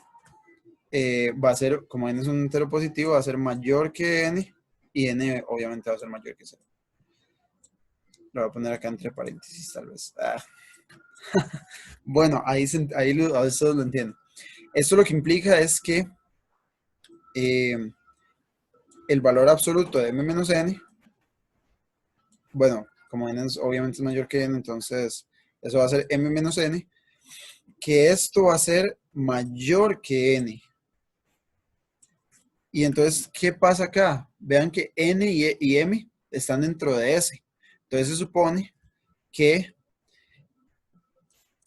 A: va a ser, como n es un entero positivo, va a ser mayor que n, y n obviamente va a ser mayor que 0. Lo voy a poner acá entre paréntesis, tal vez. Bueno, ahí a eso lo entiendo. Esto lo que implica es que el valor absoluto de m menos n, bueno, como n obviamente es mayor que n, entonces eso va a ser m menos n, que esto va a ser mayor que n. Y entonces, ¿qué pasa acá? Vean que n y m están dentro de S. Entonces se supone que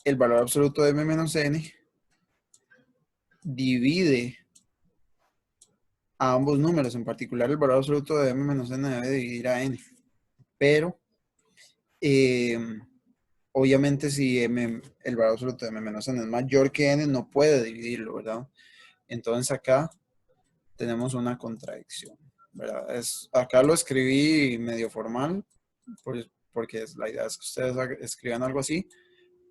A: el valor absoluto de m menos n divide a ambos números. En particular, el valor absoluto de m menos n debe dividir a n. Pero, obviamente, si el valor absoluto de m menos n es mayor que n, no puede dividirlo, ¿verdad? Entonces acá tenemos una contradicción, ¿verdad? Acá lo escribí medio formal, porque la idea es que ustedes escriban algo así,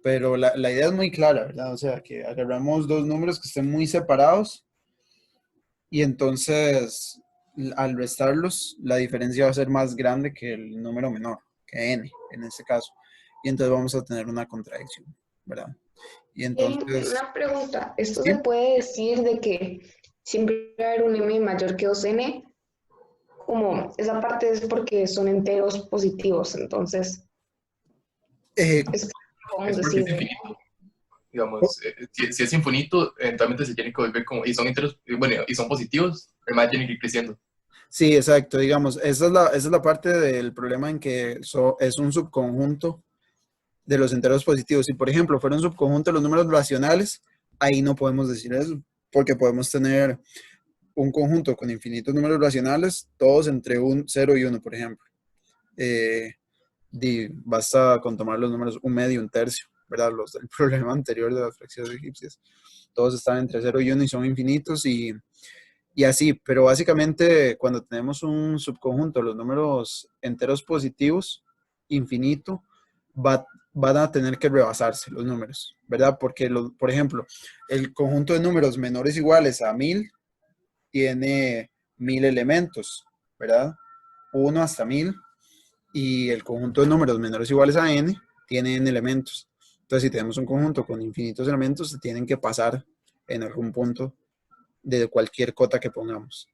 A: pero la idea es muy clara, ¿verdad? O sea, que agarramos dos números que estén muy separados y entonces al restarlos, la diferencia va a ser más grande que el número menor, que n, en este caso. Y entonces vamos a tener una contradicción, ¿verdad? Y entonces,
B: Una pregunta, ¿esto
A: ¿sí?
B: se puede decir de que siempre va a haber un m mayor que 2n? Como esa parte es porque son enteros positivos, entonces es podemos
G: Es porque es
B: decir.
G: infinito. Digamos, si es infinito, eventualmente se tiene que volver como, y son enteros, bueno, y son positivos, el más tiene que ir creciendo.
A: Sí, exacto, digamos, esa es la parte del problema en que es un subconjunto de los enteros positivos. Si, por ejemplo, fuera un subconjunto de los números racionales, ahí no podemos decir eso, porque podemos tener un conjunto con infinitos números racionales, todos entre 0 y 1, por ejemplo. Basta con tomar los números 1/2 y 1/3, ¿verdad? Los del problema anterior de las fracciones egipcias. Todos están entre 0 y 1 y son infinitos y así, pero básicamente cuando tenemos un subconjunto de los números enteros positivos, infinito, van a tener que rebasarse los números, ¿verdad? Porque, por ejemplo, el conjunto de números menores o iguales a 1000 tiene 1000 elementos, ¿verdad? 1 hasta 1000, y el conjunto de números menores o iguales a n tiene n elementos. Entonces, si tenemos un conjunto con infinitos elementos, se tienen que pasar en algún punto de cualquier cota que pongamos.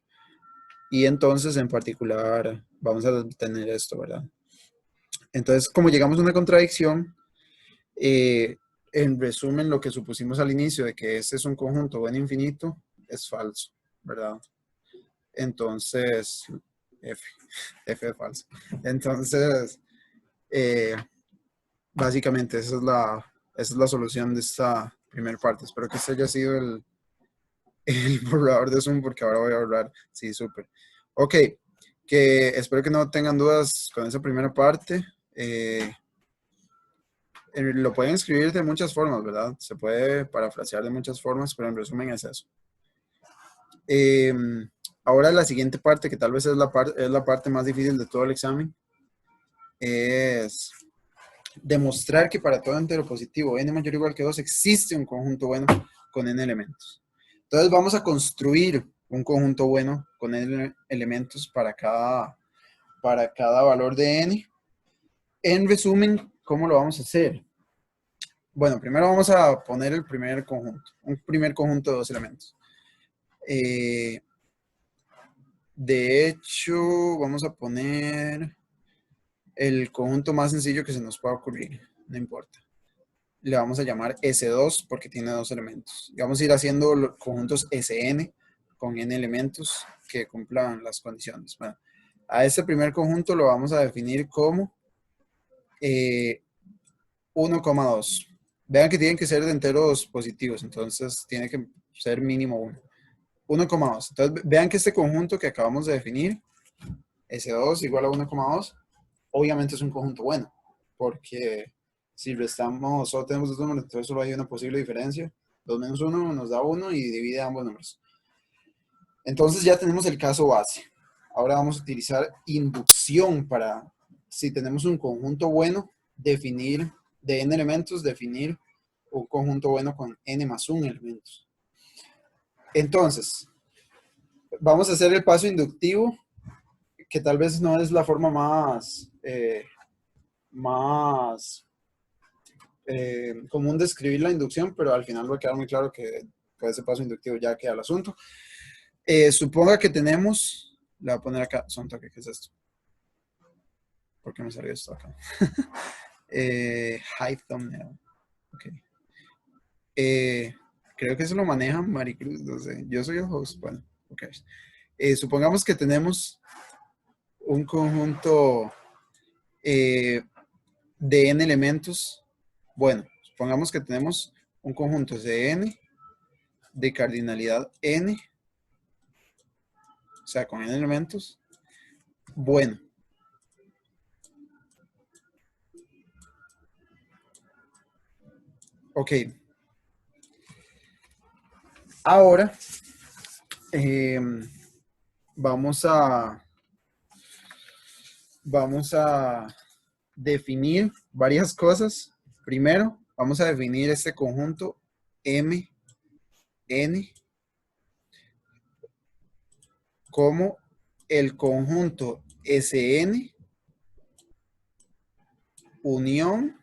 A: Y entonces, en particular, vamos a tener esto, ¿verdad? Entonces, como llegamos a una contradicción, en resumen, lo que supusimos al inicio de que este es un conjunto n infinito es falso, ¿verdad? Entonces, F es falso. Entonces, básicamente esa es la solución de esta primera parte. Espero que este haya sido el borrador de Zoom, porque ahora voy a borrar. Sí, súper. Ok, que espero que no tengan dudas con esa primera parte. Lo pueden escribir de muchas formas, ¿verdad? Se puede parafrasear de muchas formas, pero en resumen es eso. Ahora la siguiente parte, que tal vez es la parte más difícil de todo el examen, es demostrar que para todo entero positivo n mayor o igual que 2 existe un conjunto bueno con n elementos. Entonces vamos a construir un conjunto bueno con n elementos para cada valor de n. En resumen, ¿cómo lo vamos a hacer? Bueno, primero vamos a poner el primer conjunto, un primer conjunto de 2 elementos. De hecho, vamos a poner el conjunto más sencillo que se nos pueda ocurrir, no importa. Le vamos a llamar S2 porque tiene 2 elementos. Y vamos a ir haciendo los conjuntos Sn con n elementos que cumplan las condiciones. Bueno, a este primer conjunto lo vamos a definir como 1,2. Vean que tienen que ser de enteros positivos, entonces tiene que ser mínimo 1. 1,2. Entonces vean que este conjunto que acabamos de definir, S2 igual a 1,2, obviamente es un conjunto bueno, porque si restamos, solo tenemos dos números, entonces solo hay una posible diferencia. 2 menos 1 nos da 1 y divide ambos números. Entonces ya tenemos el caso base. Ahora vamos a utilizar inducción para, si tenemos un conjunto bueno, definir de n elementos, definir un conjunto bueno con n más 1 elementos. Entonces, vamos a hacer el paso inductivo, que tal vez no es la forma más común de escribir la inducción, pero al final va a quedar muy claro que con ese paso inductivo ya queda el asunto. Suponga que tenemos, le voy a poner acá, ¿qué es esto? ¿Por qué me salió esto acá? Hide thumbnail. Ok. Creo que eso lo maneja Maricruz, no sé. Yo soy el host, bueno, ok. Supongamos que tenemos un conjunto de n elementos. Bueno, supongamos que tenemos un conjunto de n de cardinalidad n, o sea, con n elementos. Bueno. Ok. Ahora vamos a definir varias cosas. Primero, vamos a definir este conjunto M, N como el conjunto Sn unión.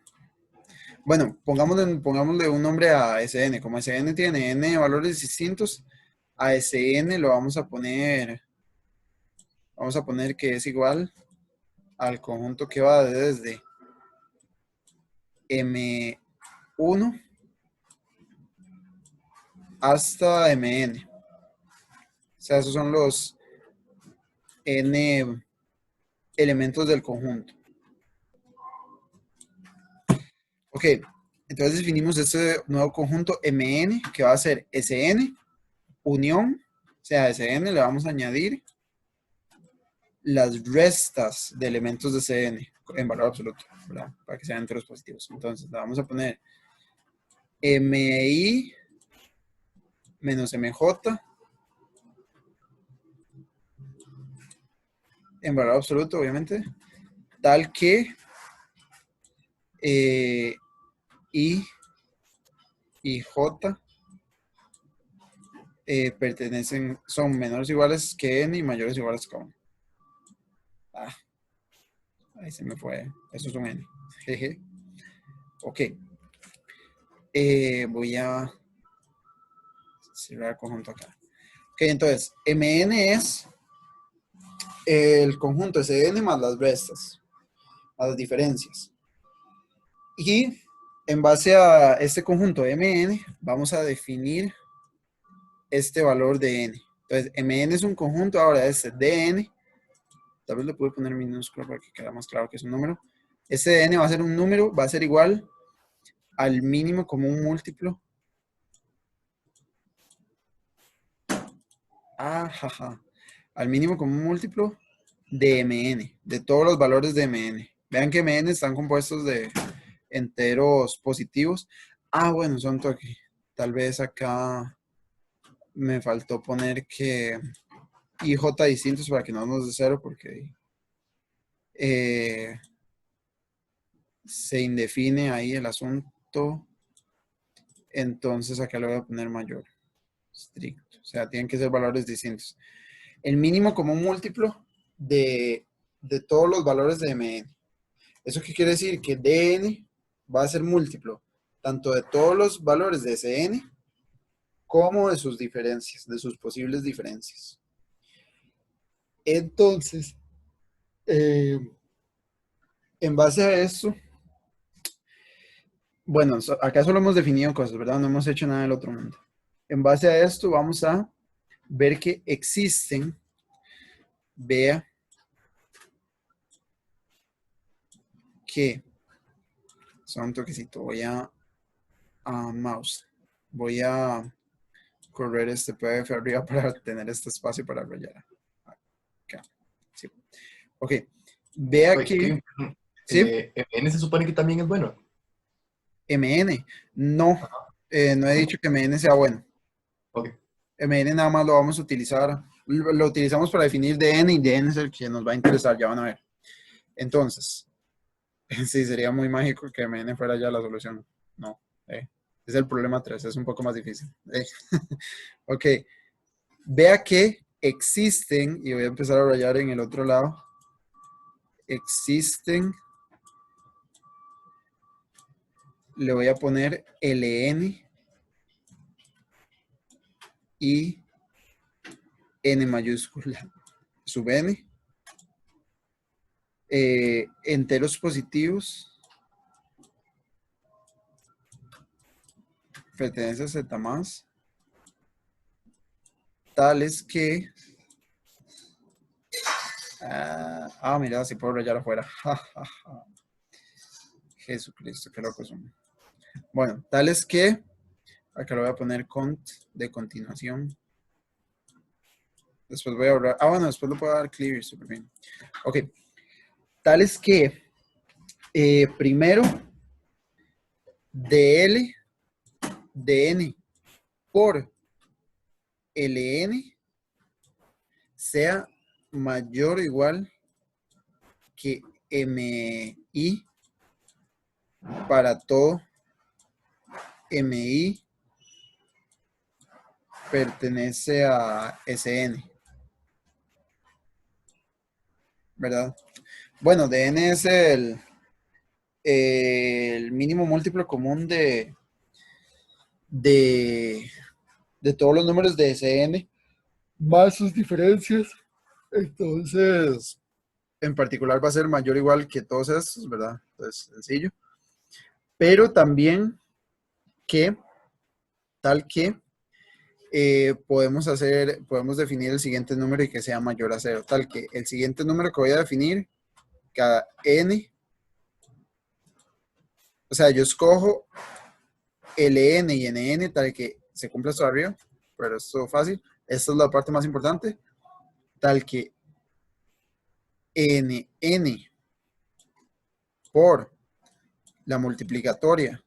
A: Bueno, pongámosle un nombre a Sn. Como Sn tiene n valores distintos, a Sn lo vamos a poner que es igual al conjunto que va desde M1 hasta Mn. O sea, esos son los n elementos del conjunto. Ok, entonces definimos este nuevo conjunto Mn, que va a ser Sn, unión, o sea, a Sn le vamos a añadir las restas de elementos de Cn en valor absoluto, ¿verdad? Para que sean enteros positivos. Entonces, le vamos a poner Mi menos Mj en valor absoluto, obviamente, tal que I y J son menores o iguales que N y mayores o iguales que 1. Ahí se me fue. Eso es un N. Jeje. Ok. Voy a cerrar el conjunto acá. Ok, entonces, Mn es el conjunto Sn más las restas, más las diferencias. Y en base a este conjunto Mn, vamos a definir este valor de n. Entonces, Mn es un conjunto, ahora es Dn. Tal vez le puedo poner minúsculo para que quede más claro que es un número. Este Dn va a ser un número, va a ser igual al mínimo común múltiplo. Al mínimo común múltiplo de Mn, de todos los valores de Mn. Vean que Mn están compuestos de enteros positivos. Bueno, son toque. Tal vez acá me faltó poner que y j distintos para que no nos dé 0 porque se indefine ahí el asunto. Entonces acá le voy a poner mayor estricto. O sea, tienen que ser valores distintos. El mínimo común múltiplo de todos los valores de Mn. ¿Eso qué quiere decir? Que Dn va a ser múltiplo tanto de todos los valores de Sn como de sus diferencias, de sus posibles diferencias. Entonces, en base a eso, bueno, acá solo hemos definido cosas, ¿verdad? No hemos hecho nada del otro mundo. En base a esto vamos a ver que existen, vea que, solo un toquecito, voy a mouse, voy a correr este PDF arriba para tener este espacio para rayar. Acá. Sí. Ok, vea
G: Oye,
A: que,
G: Kevin,
A: ¿sí?
G: ¿MN se supone que también es bueno?
A: MN, no, no he dicho que MN sea bueno.
G: Ok.
A: MN nada más lo vamos a utilizar, lo utilizamos para definir DN y DN es el que nos va a interesar, ya van a ver. Entonces, sí, sería muy mágico que MN fuera ya la solución. No, es el problema 3, es un poco más difícil. Ok, vea que existen, y voy a empezar a rayar en el otro lado, existen, le voy a poner LN y N mayúscula, sub N, enteros positivos, pertenece a Z más, tales que, mira, si puedo rayar afuera. Jesucristo, qué locos son. Bueno, tales que, acá lo voy a poner cont de continuación. Después voy a ahorrar. Bueno, después lo puedo dar clear, súper bien. Ok. Tales que, primero, DL, DN por LN sea mayor o igual que MI para todo MI pertenece a SN. ¿Verdad? Bueno, DN es el mínimo múltiplo común de todos los números de SN más sus diferencias. Entonces, en particular va a ser mayor o igual que todos estos, ¿verdad? Entonces, sencillo. Pero también que, tal que, podemos definir el siguiente número y que sea mayor a 0. Tal que el siguiente número que voy a definir, cada n, o sea, yo escojo LN y NN tal que se cumpla esto de arriba, pero esto es fácil. Esta es la parte más importante. Tal que NN por la multiplicatoria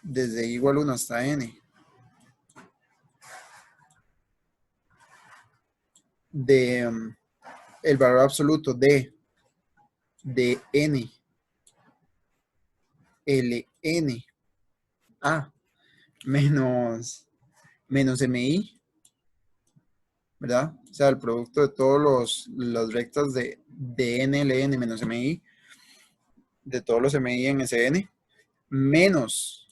A: desde igual 1 hasta n de el valor absoluto de n ln a menos mi, ¿verdad? O sea, el producto de todos las rectas de n ln menos mi, de todos los mi en Sn, menos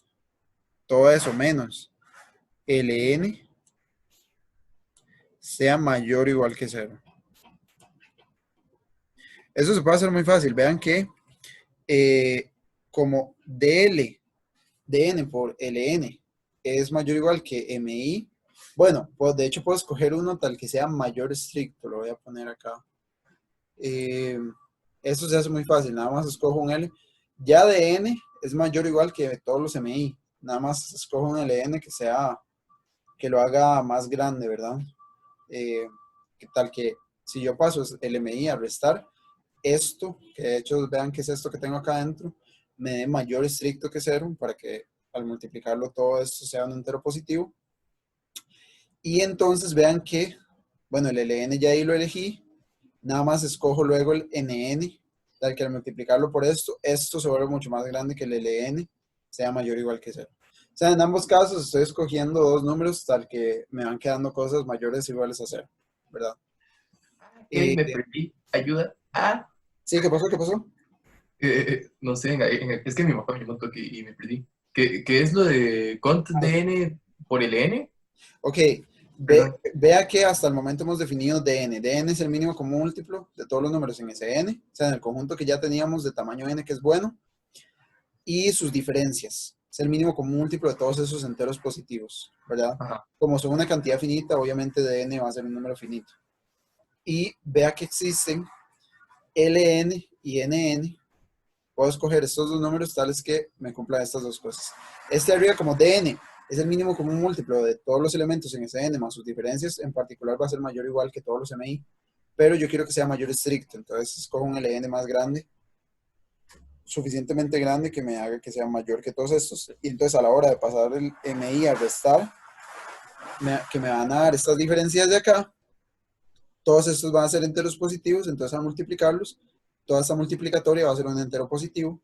A: todo eso, menos ln sea mayor o igual que 0. Eso se puede hacer muy fácil. Vean que como dn por ln es mayor o igual que mi, bueno, pues de hecho puedo escoger uno tal que sea mayor estricto, lo voy a poner acá. Eso se hace muy fácil, nada más escojo un L. Ya dn es mayor o igual que todos los mi, nada más escojo un ln que lo haga más grande, ¿verdad? ¿Qué tal que si yo paso el mi a restar, esto, que de hecho vean que es esto que tengo acá adentro, me dé mayor estricto que 0 para que al multiplicarlo todo esto sea un entero positivo. Y entonces vean que, bueno, el LN ya ahí lo elegí, nada más escojo luego el NN, tal que al multiplicarlo por esto se vuelve mucho más grande que el LN, sea mayor o igual que 0. O sea, en ambos casos estoy escogiendo dos números tal que me van quedando cosas mayores o iguales a 0, ¿verdad?
G: Me perdí. Ayuda.
A: Sí, ¿qué pasó? ¿Qué pasó?
G: No sé, es que mi papá me contó y me perdí. ¿Qué es lo de cont de n por el n?
A: Ok,
G: Perdón.
A: vea que hasta el momento hemos definido dn. dn es el mínimo común múltiplo de todos los números en ese n, o sea, en el conjunto que ya teníamos de tamaño n, que es bueno, y sus diferencias. Es el mínimo común múltiplo de todos esos enteros positivos, ¿verdad?
G: Ajá.
A: Como son una cantidad finita, obviamente dn va a ser un número finito. Y vea que existen ln y nn. Puedo escoger estos dos números tales que me cumplan estas dos cosas. Este de arriba como dn es el mínimo común múltiplo de todos los elementos en ese n más sus diferencias, en particular va a ser mayor o igual que todos los mi, pero yo quiero que sea mayor estricto, entonces escojo un ln más grande, suficientemente grande que me haga que sea mayor que todos estos, y entonces a la hora de pasar el mi a restar, que me van a dar estas diferencias de acá, todos estos van a ser enteros positivos, entonces al multiplicarlos, toda esta multiplicatoria va a ser un entero positivo,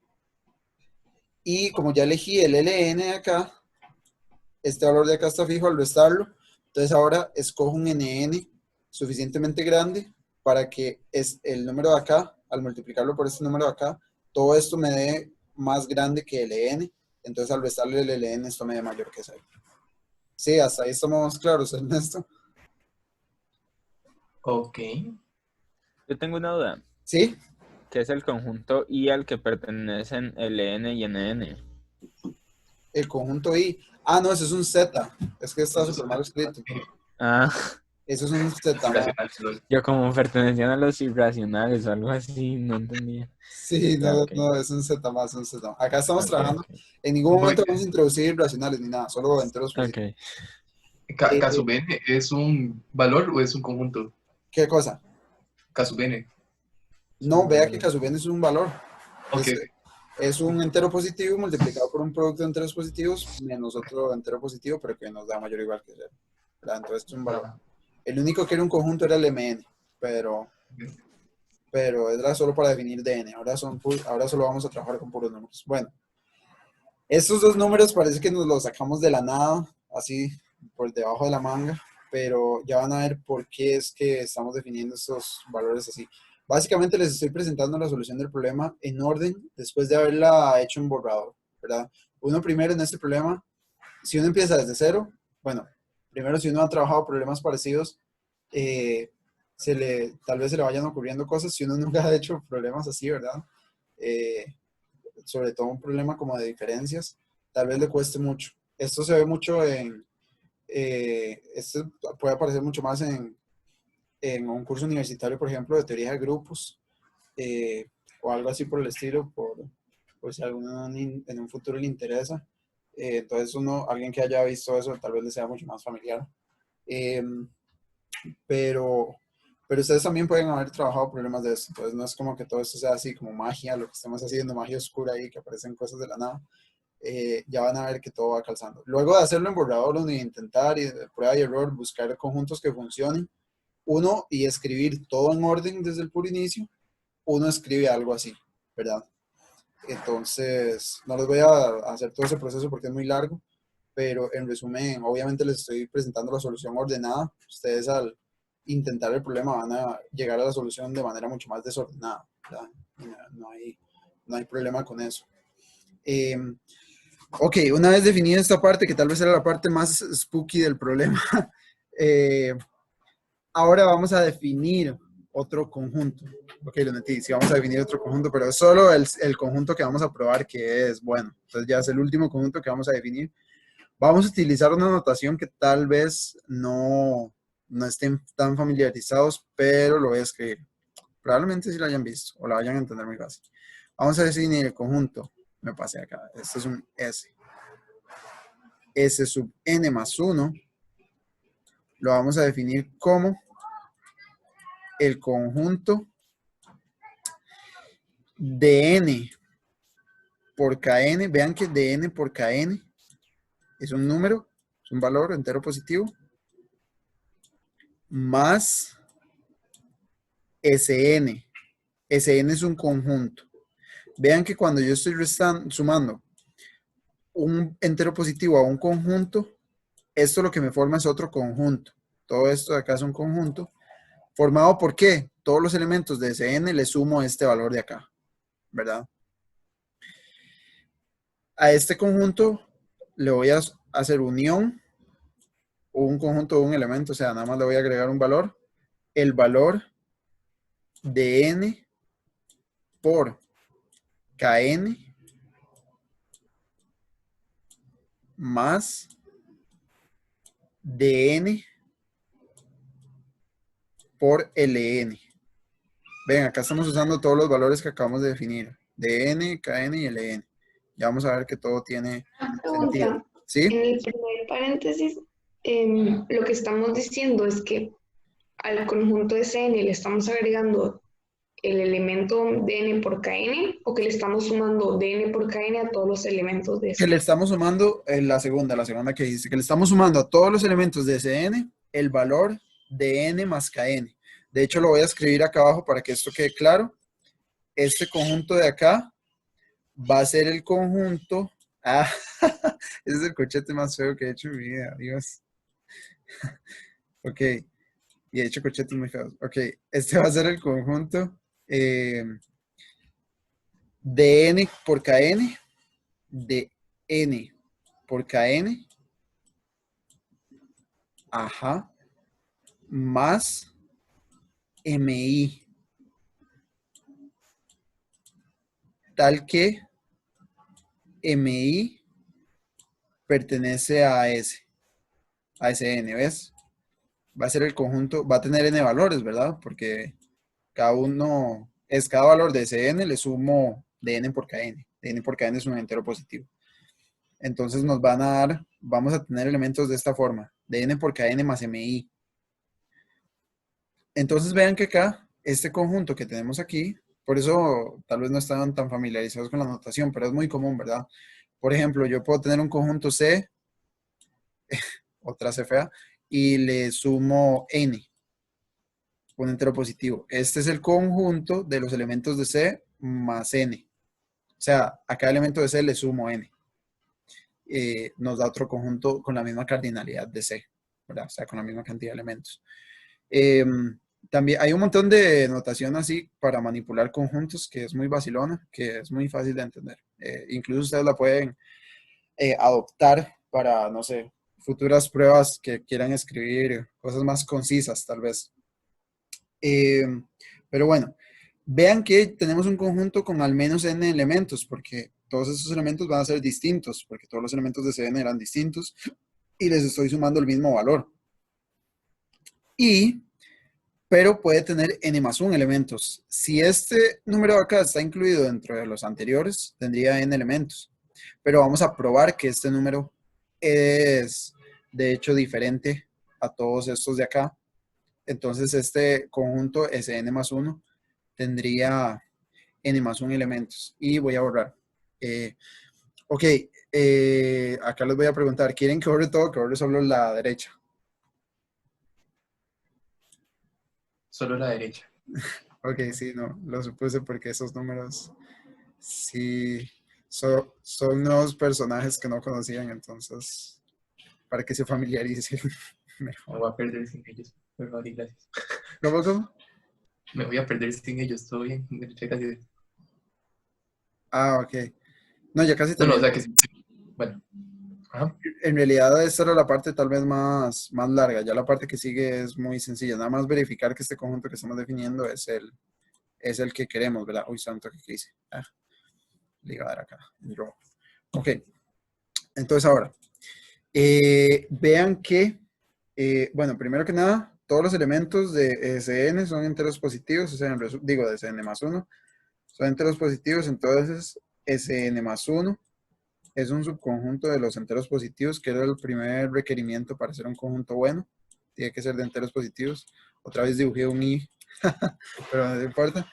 A: y como ya elegí el ln de acá, este valor de acá está fijo al restarlo, entonces ahora escojo un nn suficientemente grande para que es el número de acá, al multiplicarlo por este número de acá, todo esto me dé más grande que el ln, entonces al restarle el ln esto me dé mayor que 0. Sí, hasta ahí estamos claros, Ernesto.
G: Ok.
F: Yo tengo una duda.
A: ¿Sí?
F: ¿Qué es el conjunto I al que pertenecen LN y NN?
A: El conjunto I. Ah, no, eso es un Z. Es que está súper mal escrito.
F: Ah,
A: Eso es un Z.
G: Irracional.
F: yo como pertenecían a los irracionales o algo así, no entendía.
A: Sí,
F: Ah,
A: no,
F: ok.
A: no, es un Z más, un Z. Acá estamos
F: Ok,
A: trabajando.
F: ok.
A: En ningún momento
G: Voy-
A: vamos a introducir irracionales ni nada, solo enteros positivos.
F: Ok.
G: K sub n es un valor o es un conjunto?
A: ¿Qué cosa?
G: K sub n.
F: Es
A: No,
F: un
A: vea que
F: valor.
A: Casubén es un valor.
G: Ok,
A: Es un entero positivo multiplicado por un producto de enteros positivos menos otro entero positivo, pero que nos da mayor o igual que 0. Entonces es un valor. El único que era un conjunto era el MN, pero era solo para definir DN. Ahora solo vamos a trabajar con puros números. Bueno, estos dos números parece que nos los sacamos de la nada, así por debajo de la manga, pero ya van a ver por qué es que estamos definiendo estos valores así. Básicamente les estoy presentando la solución del problema en orden después de haberla hecho en borrador, ¿verdad? Uno primero en este problema, si uno empieza desde cero, bueno, primero si uno ha trabajado problemas parecidos, tal vez se le vayan ocurriendo cosas si uno nunca ha hecho problemas así, ¿verdad? Eh, Sobre todo un problema como de diferencias, tal vez le cueste mucho. Esto se ve mucho esto puede aparecer mucho más en un curso universitario, por ejemplo, de teoría de grupos, o algo así por el estilo, por si a alguno en un futuro le interesa. Entonces alguien que haya visto eso, tal vez le sea mucho más familiar. Eh, pero ustedes también pueden haber trabajado problemas de esto, entonces no es como que todo esto sea así como magia, lo que estamos haciendo, magia oscura ahí, que aparecen cosas de la nada. Ya van a ver que todo va calzando. Luego de hacerlo en borrador, uno intentar y de prueba y error, buscar conjuntos que funcionen, uno y escribir todo en orden desde el puro inicio, uno escribe algo así, ¿verdad? Entonces, no les voy a hacer todo ese proceso porque es muy largo, pero en resumen, obviamente les estoy presentando la solución ordenada. Ustedes al intentar el problema van a llegar a la solución de manera mucho más desordenada, ¿verdad? No hay problema con eso. Ok, una vez definida esta parte, que tal vez era la parte más spooky del problema, ahora vamos a definir otro conjunto. Ok, lo metí, sí vamos a definir otro conjunto, pero es solo el conjunto que vamos a probar que es bueno. Entonces ya es el último conjunto que vamos a definir. Vamos a utilizar una notación que tal vez no estén tan familiarizados, pero lo voy a escribir. Probablemente sí la hayan visto o la vayan a entender muy fácil. Vamos a definir el conjunto. Me pasé acá. Este es un S. S sub n más 1 lo vamos a definir como el conjunto de n por kn. Vean que de n por kn es un número, es un valor entero positivo, más SN. SN es un conjunto. Vean que cuando yo estoy sumando un entero positivo a un conjunto, esto lo que me forma es otro conjunto. Todo esto de acá es un conjunto. ¿Formado por qué? Todos los elementos de SN le sumo este valor de acá, ¿verdad? A este conjunto le voy a hacer unión, o un conjunto de un elemento, o sea, nada más le voy a agregar un valor. El valor de N por Kn más dn por Ln. Ven, acá estamos usando todos los valores que acabamos de definir. dn, Kn y Ln. Ya vamos a ver que todo tiene sentido. ¿Sí?
B: En el primer paréntesis, lo que estamos diciendo es que al conjunto de Cn le estamos agregando el elemento dn por Kn, o que le estamos sumando dn por Kn a todos los elementos de
A: Que le
B: Cn.
A: estamos sumando, la segunda que dice, que le estamos sumando a todos los elementos de Cn el valor de n más Kn. De hecho, lo voy a escribir acá abajo para que esto quede claro. Este conjunto de acá va a ser el conjunto... Ah, ese es el corchete más feo que he hecho en mi vida, Dios. Ok, y he hecho corchetes muy feos. Ok, este va a ser el conjunto de n por Kn, de n por Kn, ajá, más mi, tal que mi pertenece a ese n, ¿ves? Va a ser el conjunto, va a tener n valores, ¿verdad? Porque cada valor de ese n le sumo de n por Kn. De n por Kn es un entero positivo. Entonces nos van a dar, vamos a tener elementos de esta forma, de n por Kn más mi. Entonces vean que acá, este conjunto que tenemos aquí, por eso tal vez no estaban tan familiarizados con la notación, pero es muy común, ¿verdad? Por ejemplo, yo puedo tener un conjunto C, otra C fea, y le sumo n, un entero positivo. Este es el conjunto de los elementos de C más n. O sea, a cada elemento de C le sumo n. Nos da otro conjunto con la misma cardinalidad de C, ¿verdad? O sea, con la misma cantidad de elementos. También hay un montón de notación así para manipular conjuntos que es muy vacilona, que es muy fácil de entender. Incluso ustedes la pueden adoptar para, no sé, futuras pruebas que quieran escribir, cosas más concisas tal vez. Pero bueno, vean que tenemos un conjunto con al menos n elementos, porque todos esos elementos van a ser distintos, porque todos los elementos de Cn eran distintos, y les estoy sumando el mismo valor. Pero puede tener n más 1 elementos. Si este número de acá está incluido dentro de los anteriores, tendría n elementos. Pero vamos a probar que este número es, de hecho, diferente a todos estos de acá. Entonces, este conjunto Sn más 1 tendría n más 1 elementos. Y voy a borrar. Ok, acá les voy a preguntar, ¿quieren que borre todo o que borre solo la derecha?
G: Solo la derecha.
A: Ok, sí, no, lo supuse porque esos números sí son nuevos personajes que no conocían, entonces, para que se familiaricen mejor.
G: Me voy a perder sin ellos. Por favor y gracias.
A: ¿Cómo?
G: Me voy a perder sin ellos, todo bien. Derecha casi.
A: Ah, ok. No, ya casi
G: No, no, o
A: terminé.
G: sea que sí. Bueno. Ajá.
A: En realidad esta era la parte tal vez más larga, ya la parte que sigue es muy sencilla, nada más verificar que este conjunto que estamos definiendo es el que queremos, ¿verdad? Uy, santo, ¿qué hice? Le iba a dar acá, en rojo. Ok, entonces ahora, vean que, bueno, primero que nada, todos los elementos de Sn son enteros positivos, o sea, digo, de Sn más 1, son enteros positivos, entonces Sn más 1 es un subconjunto de los enteros positivos, que era el primer requerimiento para ser un conjunto bueno, tiene que ser de enteros positivos. Otra vez dibujé un i, pero no importa.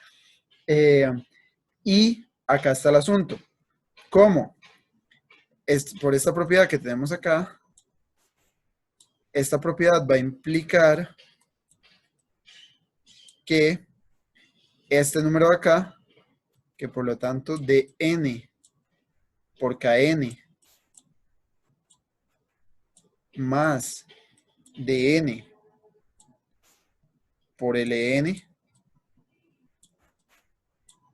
A: Y acá está el asunto. ¿Cómo? Por esta propiedad que tenemos acá, esta propiedad va a implicar que este número de acá, que por lo tanto de n por kn más de n por ln,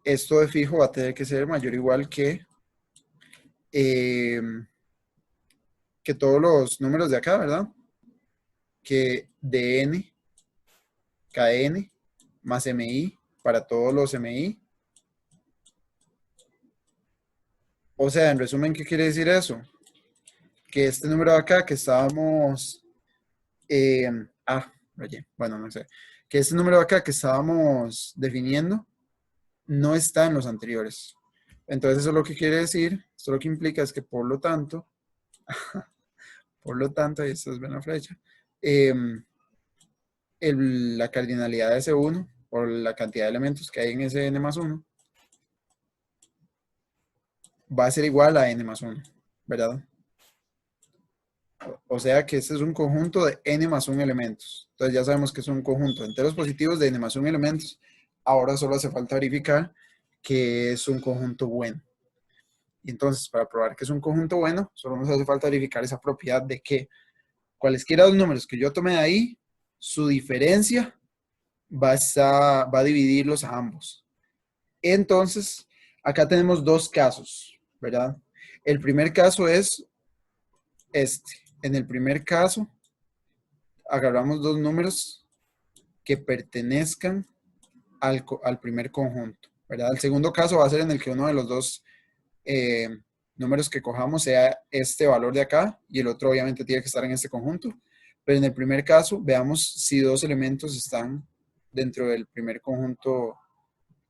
A: esto de fijo va a tener que ser mayor o igual que todos los números de acá, ¿verdad? Que dn, kn más mi para todos los mi. O sea, en resumen, ¿qué quiere decir eso? Que este número de acá que estábamos... bueno, no sé. Que este número de acá que estábamos definiendo no está en los anteriores. Entonces, eso lo que quiere decir, esto lo que implica es que por lo tanto, ahí está, ven la flecha, la cardinalidad de S1 por la cantidad de elementos que hay en ese n más 1 va a ser igual a n más 1, ¿verdad? O sea que este es un conjunto de n más 1 elementos. Entonces ya sabemos que es un conjunto de enteros positivos de n más 1 elementos. Ahora solo hace falta verificar que es un conjunto bueno. Y entonces, para probar que es un conjunto bueno, solo nos hace falta verificar esa propiedad de que cualesquiera de los números que yo tome de ahí, su diferencia va a dividirlos a ambos. Entonces, acá tenemos dos casos, ¿verdad? El primer caso es este. En el primer caso, agarramos dos números que pertenezcan al primer conjunto, ¿verdad? El segundo caso va a ser en el que uno de los dos números que cojamos sea este valor de acá y el otro obviamente tiene que estar en este conjunto. Pero en el primer caso, veamos si dos elementos están dentro del primer conjunto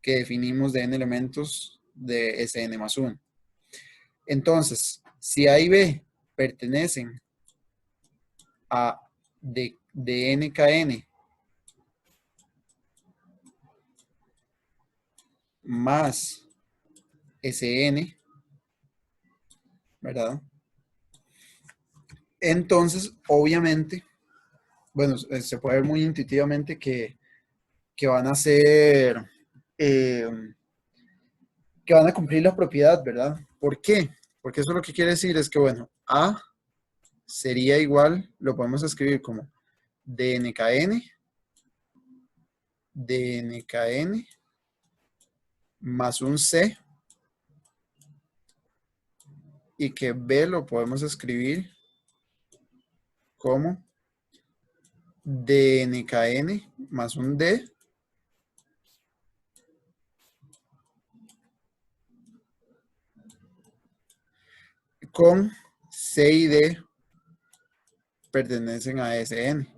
A: que definimos de n elementos de Sn más 1. Entonces, si A y B pertenecen a de nkn más Sn, ¿verdad? Entonces, obviamente, bueno, se puede ver muy intuitivamente que van a ser, que van a cumplir la propiedad, ¿verdad? ¿Por qué? Porque eso lo que quiere decir es que, bueno, A sería igual, lo podemos escribir como dnkn más un C, y que B lo podemos escribir como dnkn más un D con C y D pertenecen a Sn.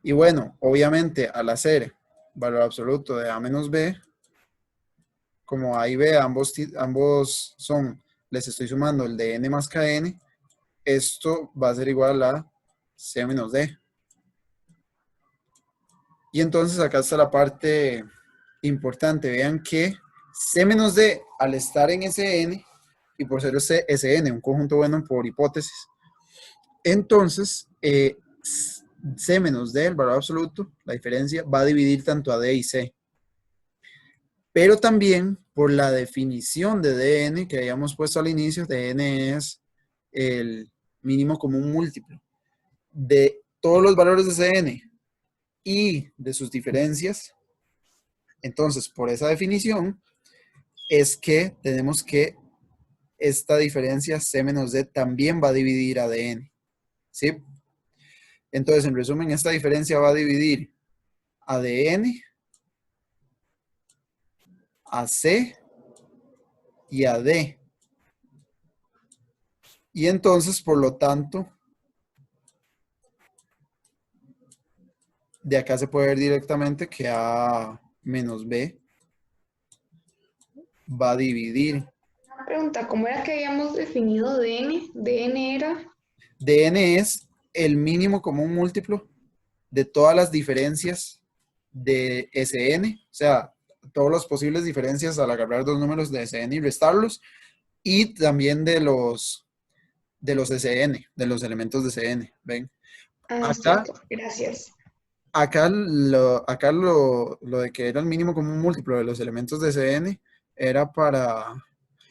A: Y bueno, obviamente al hacer valor absoluto de A menos B, como A y B ambos son, les estoy sumando el de n más kn, esto va a ser igual a C menos D. Y entonces acá está la parte importante. Vean que C menos D, al estar en Sn, y por ser Sn, un conjunto bueno por hipótesis, entonces C menos D, el valor absoluto, la diferencia, va a dividir tanto a D y C. Pero también por la definición de Dn que habíamos puesto al inicio, Dn es el mínimo común múltiplo de todos los valores de Cn y de sus diferencias. Entonces, por esa definición, es que tenemos que esta diferencia C menos D también va a dividir a Dn. ¿Sí? Entonces, en resumen, esta diferencia va a dividir a Dn, a C y a D. Y entonces, por lo tanto, de acá se puede ver directamente que A menos B va a dividir.
B: Una pregunta, ¿cómo era que habíamos definido DN? DN era...
A: Dn es el mínimo común múltiplo de todas las diferencias de Sn, o sea, todas las posibles diferencias al agarrar dos números de Sn y restarlos, y también de los Sn, de los elementos de Sn, ¿ven?
B: Ah,
A: Acá,
B: cierto, gracias.
A: acá lo de que era el mínimo común múltiplo de los elementos de Cn era para,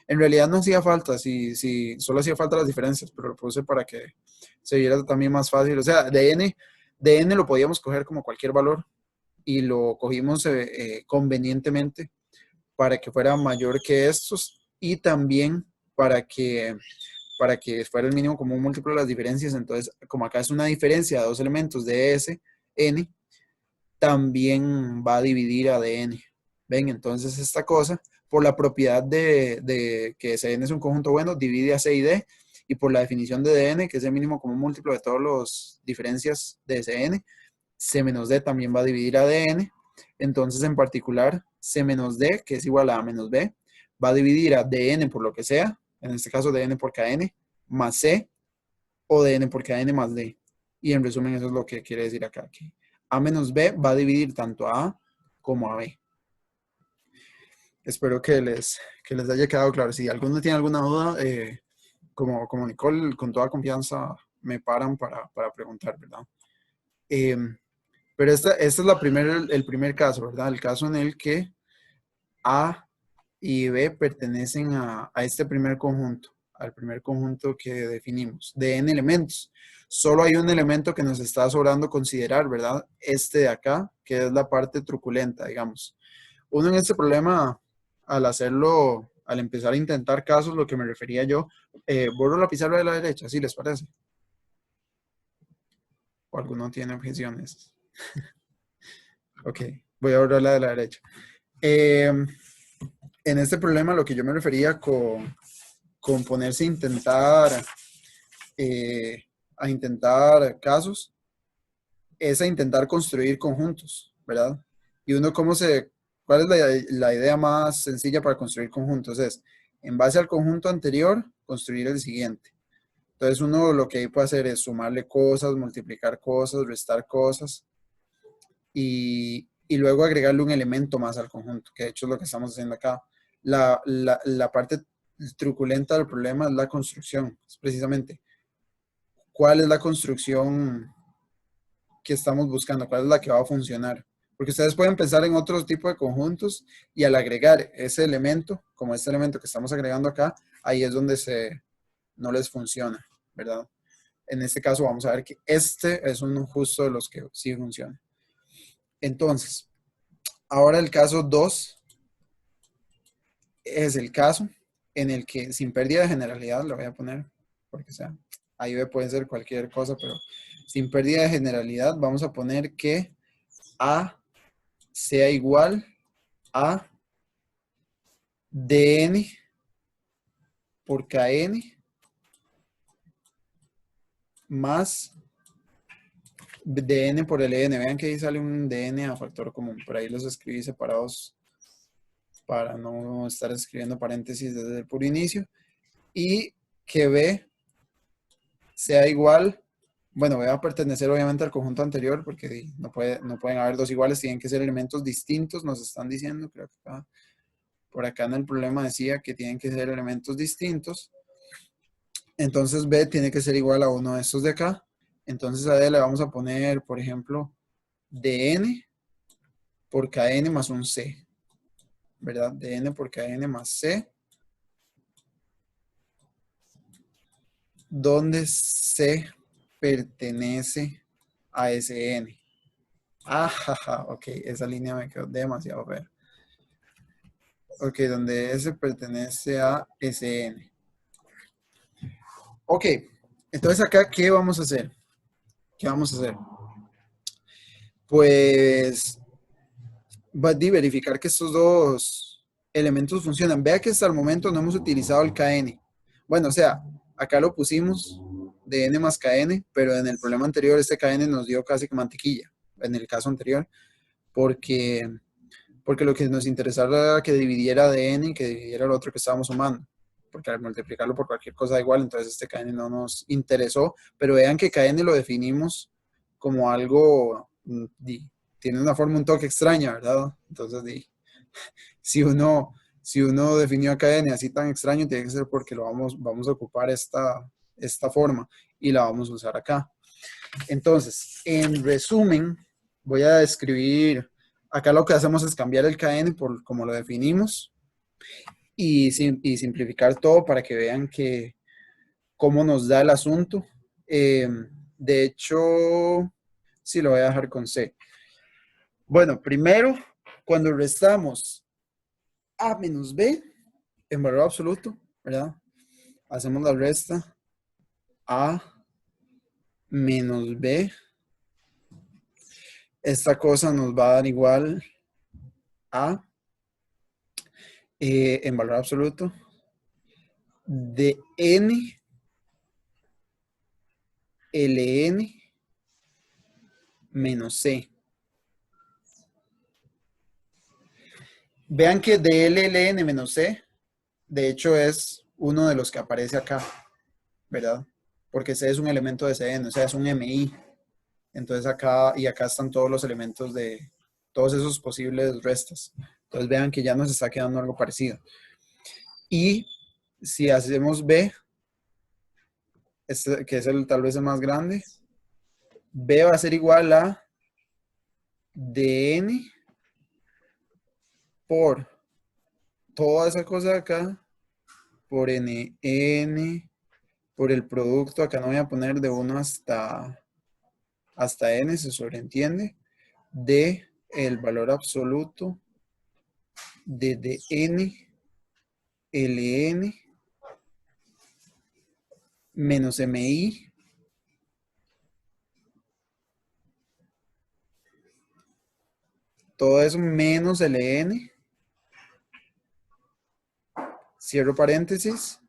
A: en realidad no hacía falta, si solo hacía falta las diferencias, pero lo puse para que se viera también más fácil. O sea, de n lo podíamos coger como cualquier valor y lo cogimos convenientemente para que fuera mayor que estos y también para que fuera el mínimo común múltiplo de las diferencias. Entonces, como acá es una diferencia de dos elementos de S, n, también va a dividir a dn. ¿Ven? Entonces esta cosa, por la propiedad de que Cn es un conjunto bueno, divide a C y D, y por la definición de Dn, que es el mínimo común múltiplo de todas las diferencias de Cn, C menos D también va a dividir a Dn. Entonces, en particular, C menos D, que es igual a A menos B, va a dividir a Dn por lo que sea, en este caso Dn por Kn, más C, o Dn por Kn más D. Y en resumen, eso es lo que quiere decir acá, que A menos B va a dividir tanto a A como a B. Espero que les haya quedado claro. Si alguno tiene alguna duda, como Nicole, con toda confianza me paran para preguntar, ¿verdad? Pero este es el primer caso, ¿verdad? El caso en el que A y B pertenecen a este primer conjunto, al primer conjunto que definimos, de n elementos. Solo hay un elemento que nos está sobrando considerar, ¿verdad? Este de acá, que es la parte truculenta, digamos. Uno en este problema, al empezar a intentar casos, lo que me refería yo, borro la pizarra de la derecha, ¿sí les parece? ¿O alguno tiene objeciones? Ok, voy a borrar la de la derecha. En este problema lo que yo me refería con ponerse a intentar casos es a intentar construir conjuntos, ¿verdad? Y uno, ¿cuál es la idea más sencilla para construir conjuntos? Es, en base al conjunto anterior, construir el siguiente. Entonces uno lo que ahí puede hacer es sumarle cosas, multiplicar cosas, restar cosas y luego agregarle un elemento más al conjunto, que de hecho es lo que estamos haciendo acá. La parte truculenta del problema es la construcción, es precisamente cuál es la construcción que estamos buscando, cuál es la que va a funcionar. Porque ustedes pueden pensar en otro tipo de conjuntos y al agregar ese elemento, como este elemento que estamos agregando acá, ahí es donde no les funciona, ¿verdad? En este caso vamos a ver que este es uno justo de los que sí funciona. Entonces, ahora el caso 2 es el caso en el que sin pérdida de generalidad, lo voy a poner, porque sea, ahí puede ser cualquier cosa, pero sin pérdida de generalidad vamos a poner que A sea igual a dn por kn más dn por ln. Vean que ahí sale un dn a factor común. Por ahí los escribí separados para no estar escribiendo paréntesis desde el puro inicio. Y que b sea igual, bueno, B va a pertenecer obviamente al conjunto anterior porque no pueden haber dos iguales, tienen que ser elementos distintos, nos están diciendo, creo que por acá en el problema decía que tienen que ser elementos distintos. Entonces B tiene que ser igual a uno de estos de acá. Entonces a D le vamos a poner, por ejemplo, dn por kn más un c, ¿verdad? dn por kn más c, donde c pertenece a Sn. Ah, jaja, ok, esa línea me quedó demasiado fea. Ok, donde S pertenece a Sn. Ok, entonces acá, ¿qué vamos a hacer? ¿Qué vamos a hacer? Pues va a verificar que estos dos elementos funcionan. Vea que hasta el momento no hemos utilizado el Kn. Bueno, o sea, acá lo pusimos de n más Kn, pero en el problema anterior este Kn nos dio casi que mantequilla, en el caso anterior, porque lo que nos interesaba era que dividiera dn y que dividiera el otro que estábamos sumando. Porque al multiplicarlo por cualquier cosa da igual, entonces este Kn no nos interesó. Pero vean que Kn lo definimos como algo, tiene una forma un toque extraña, ¿verdad? Entonces, si uno definió a Kn así tan extraño, tiene que ser porque vamos a ocupar esta forma y la vamos a usar acá. Entonces, en resumen, voy a describir, acá lo que hacemos es cambiar el KN por como lo definimos y simplificar todo para que vean que cómo nos da el asunto. De hecho, sí, lo voy a dejar con C. Bueno, primero, cuando restamos A menos B en valor absoluto, ¿verdad? Hacemos la resta A menos B. Esta cosa nos va a dar igual a, en valor absoluto, de N Ln menos C. Vean que DLLN menos C, de hecho, es uno de los que aparece acá, ¿verdad? Porque C es un elemento de Cn, o sea, es un MI. Entonces acá, y acá están todos los elementos de todos esos posibles restas. Entonces vean que ya nos está quedando algo parecido. Y si hacemos B, que es tal vez el más grande, B va a ser igual a dn por toda esa cosa de acá, por nn, por el producto, acá no voy a poner de 1 hasta n, se sobreentiende, de el valor absoluto de dn ln menos mi, todo eso menos ln, cierro paréntesis,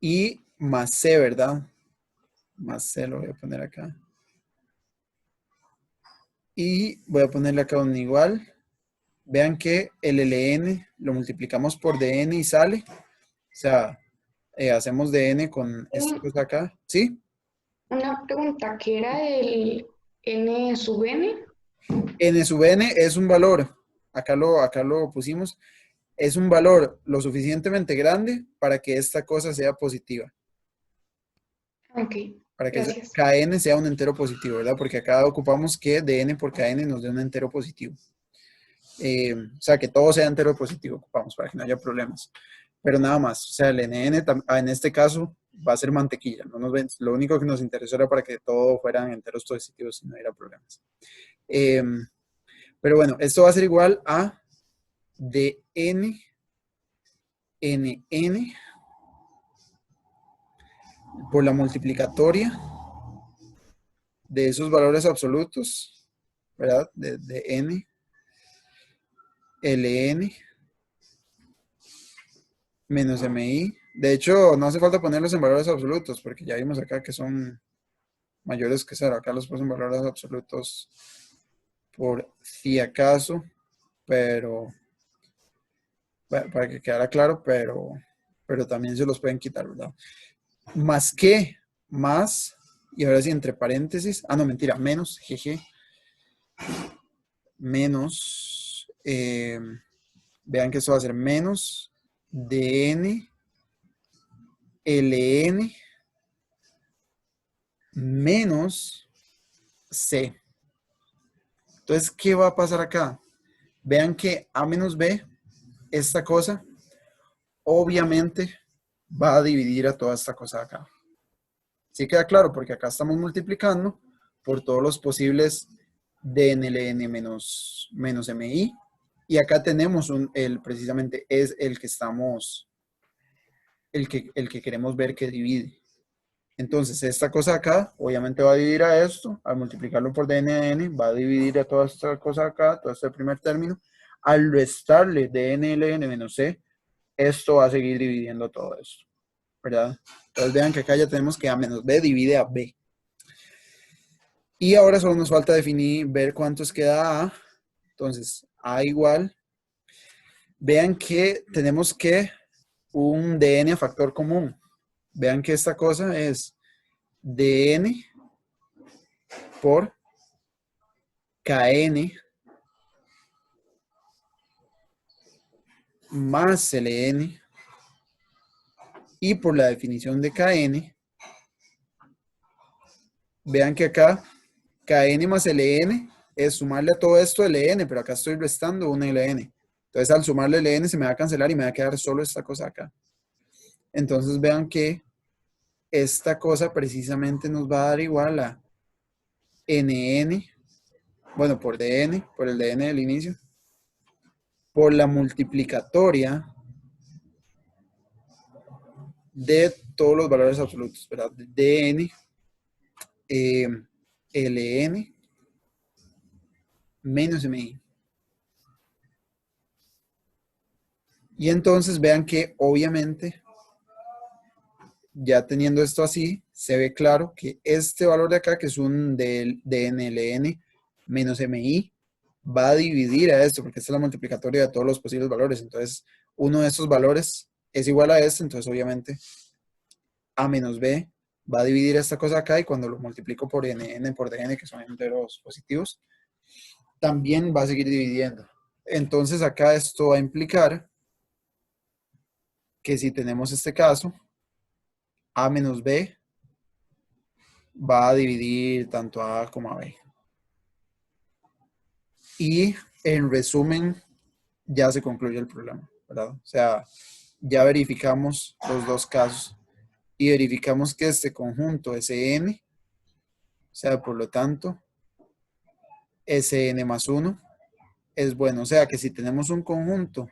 A: y más c, ¿verdad? Más c lo voy a poner acá. Y voy a ponerle acá un igual. Vean que el ln lo multiplicamos por dn y sale. O sea, hacemos dn con esta cosa acá. ¿Sí?
B: Una pregunta, ¿qué era el n sub n?
A: N sub n es un valor. Acá lo pusimos. Es un valor lo suficientemente grande para que esta cosa sea positiva.
B: Ok,
A: Para que
B: gracias.
A: kn sea un entero positivo, ¿verdad? Porque acá ocupamos que dn por kn nos dé un entero positivo. O sea, que todo sea entero positivo ocupamos para que no haya problemas. Pero nada más, o sea, el nn en este caso va a ser mantequilla. No nos ven, lo único que nos interesó era para que todo fueran enteros positivos y no hubiera problemas. Pero bueno, esto va a ser igual a dn nn por la multiplicatoria de esos valores absolutos, ¿verdad? De n ln menos mi. De hecho, no hace falta ponerlos en valores absolutos, porque ya vimos acá que son mayores que 0. Acá los puse en valores absolutos por si acaso, pero para que quedara claro, pero también se los pueden quitar, ¿verdad? Más que, más, y ahora sí entre paréntesis, no, mentira, menos, jeje, menos, vean que esto va a ser menos dn ln menos c. Entonces, ¿qué va a pasar acá? Vean que a menos b, esta cosa, obviamente va a dividir a toda esta cosa de acá. ¿Sí queda claro? Porque acá estamos multiplicando por todos los posibles dnln menos mi. Y acá tenemos precisamente es el que estamos, el que queremos ver que divide. Entonces, esta cosa acá, obviamente va a dividir a esto, al multiplicarlo por dnn, va a dividir a toda esta cosa acá, todo este primer término. Al restarle dnln menos c, esto va a seguir dividiendo todo esto, ¿verdad? Entonces, vean que acá ya tenemos que a menos b divide a b. Y ahora solo nos falta definir, ver cuántos queda a. Entonces, a igual. Vean que tenemos que un dn a factor común. Vean que esta cosa es dn por kn más ln, y por la definición de kn vean que acá Kn más Ln es sumarle a todo esto Ln, pero acá estoy restando un Ln. Entonces al sumarle Ln se me va a cancelar y me va a quedar solo esta cosa acá. Entonces vean que esta cosa precisamente nos va a dar igual a Nn, bueno, por Dn, por el Dn del inicio, por la multiplicatoria de todos los valores absolutos, ¿verdad? Dn, Ln, menos mi. Y entonces vean que obviamente, ya teniendo esto así, se ve claro que este valor de acá, que es un DNLN menos MI, va a dividir a esto, porque esta es la multiplicatoria de todos los posibles valores. Entonces, uno de estos valores es igual a este, entonces obviamente A menos B va a dividir esta cosa acá, y cuando lo multiplico por NN por DN, que son enteros positivos, también va a seguir dividiendo. Entonces acá esto va a implicar que si tenemos este caso, A menos B va a dividir tanto a A como a B. Y en resumen, ya se concluye el problema, ¿verdad? O sea, ya verificamos los dos casos y verificamos que este conjunto Sn, o sea, por lo tanto, Sn más 1 es bueno. O sea, que si tenemos un conjunto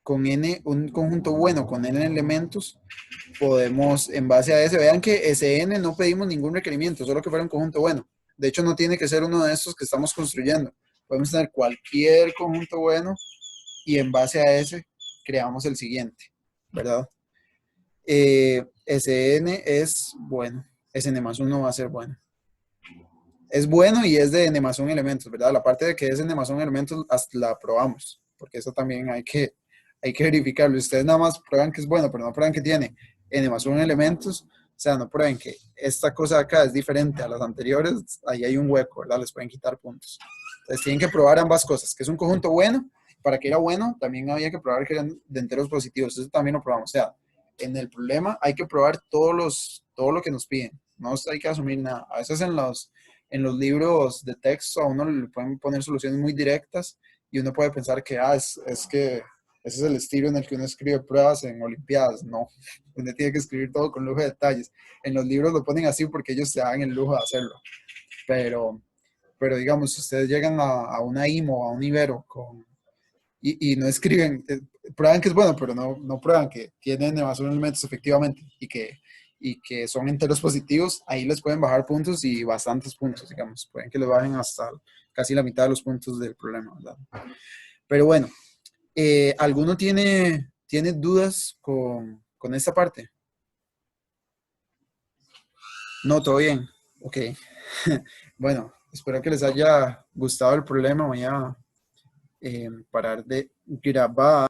A: con n, un conjunto bueno con n elementos, podemos, en base a ese, vean que Sn no pedimos ningún requerimiento, solo que fuera un conjunto bueno. De hecho, no tiene que ser uno de estos que estamos construyendo. Podemos tener cualquier conjunto bueno y en base a ese creamos el siguiente, ¿verdad? Sn es bueno. Sn más 1 va a ser bueno. Es bueno y es de n más 1 elementos, ¿verdad? La parte de que es n más 1 elementos hasta la probamos, porque eso también hay que verificarlo. Ustedes nada más prueban que es bueno, pero no prueban que tiene n más 1 elementos. O sea, no prueben que esta cosa de acá es diferente a las anteriores. Ahí hay un hueco, ¿verdad? Les pueden quitar puntos. Entonces tienen que probar ambas cosas, que es un conjunto bueno. Para que era bueno, también había que probar que eran de enteros positivos. Eso también lo probamos. O sea, en el problema hay que probar todo lo que nos piden. No hay que asumir nada. A veces en los libros de texto a uno le pueden poner soluciones muy directas y uno puede pensar que es que ese es el estilo en el que uno escribe pruebas en olimpiadas. No, uno tiene que escribir todo con lujo de detalles. En los libros lo ponen así porque ellos se dan el lujo de hacerlo. Pero digamos, si ustedes llegan a una IMO, a un Ibero y no escriben, prueban que es bueno, pero no prueban que tienen más elementos efectivamente y que son enteros positivos, ahí les pueden bajar puntos y bastantes puntos, digamos. Pueden que les bajen hasta casi la mitad de los puntos del problema, ¿verdad? Pero bueno, ¿alguno tiene dudas con esta parte? No, todo bien. Ok. Bueno, espero que les haya gustado el problema. Voy a parar de grabar.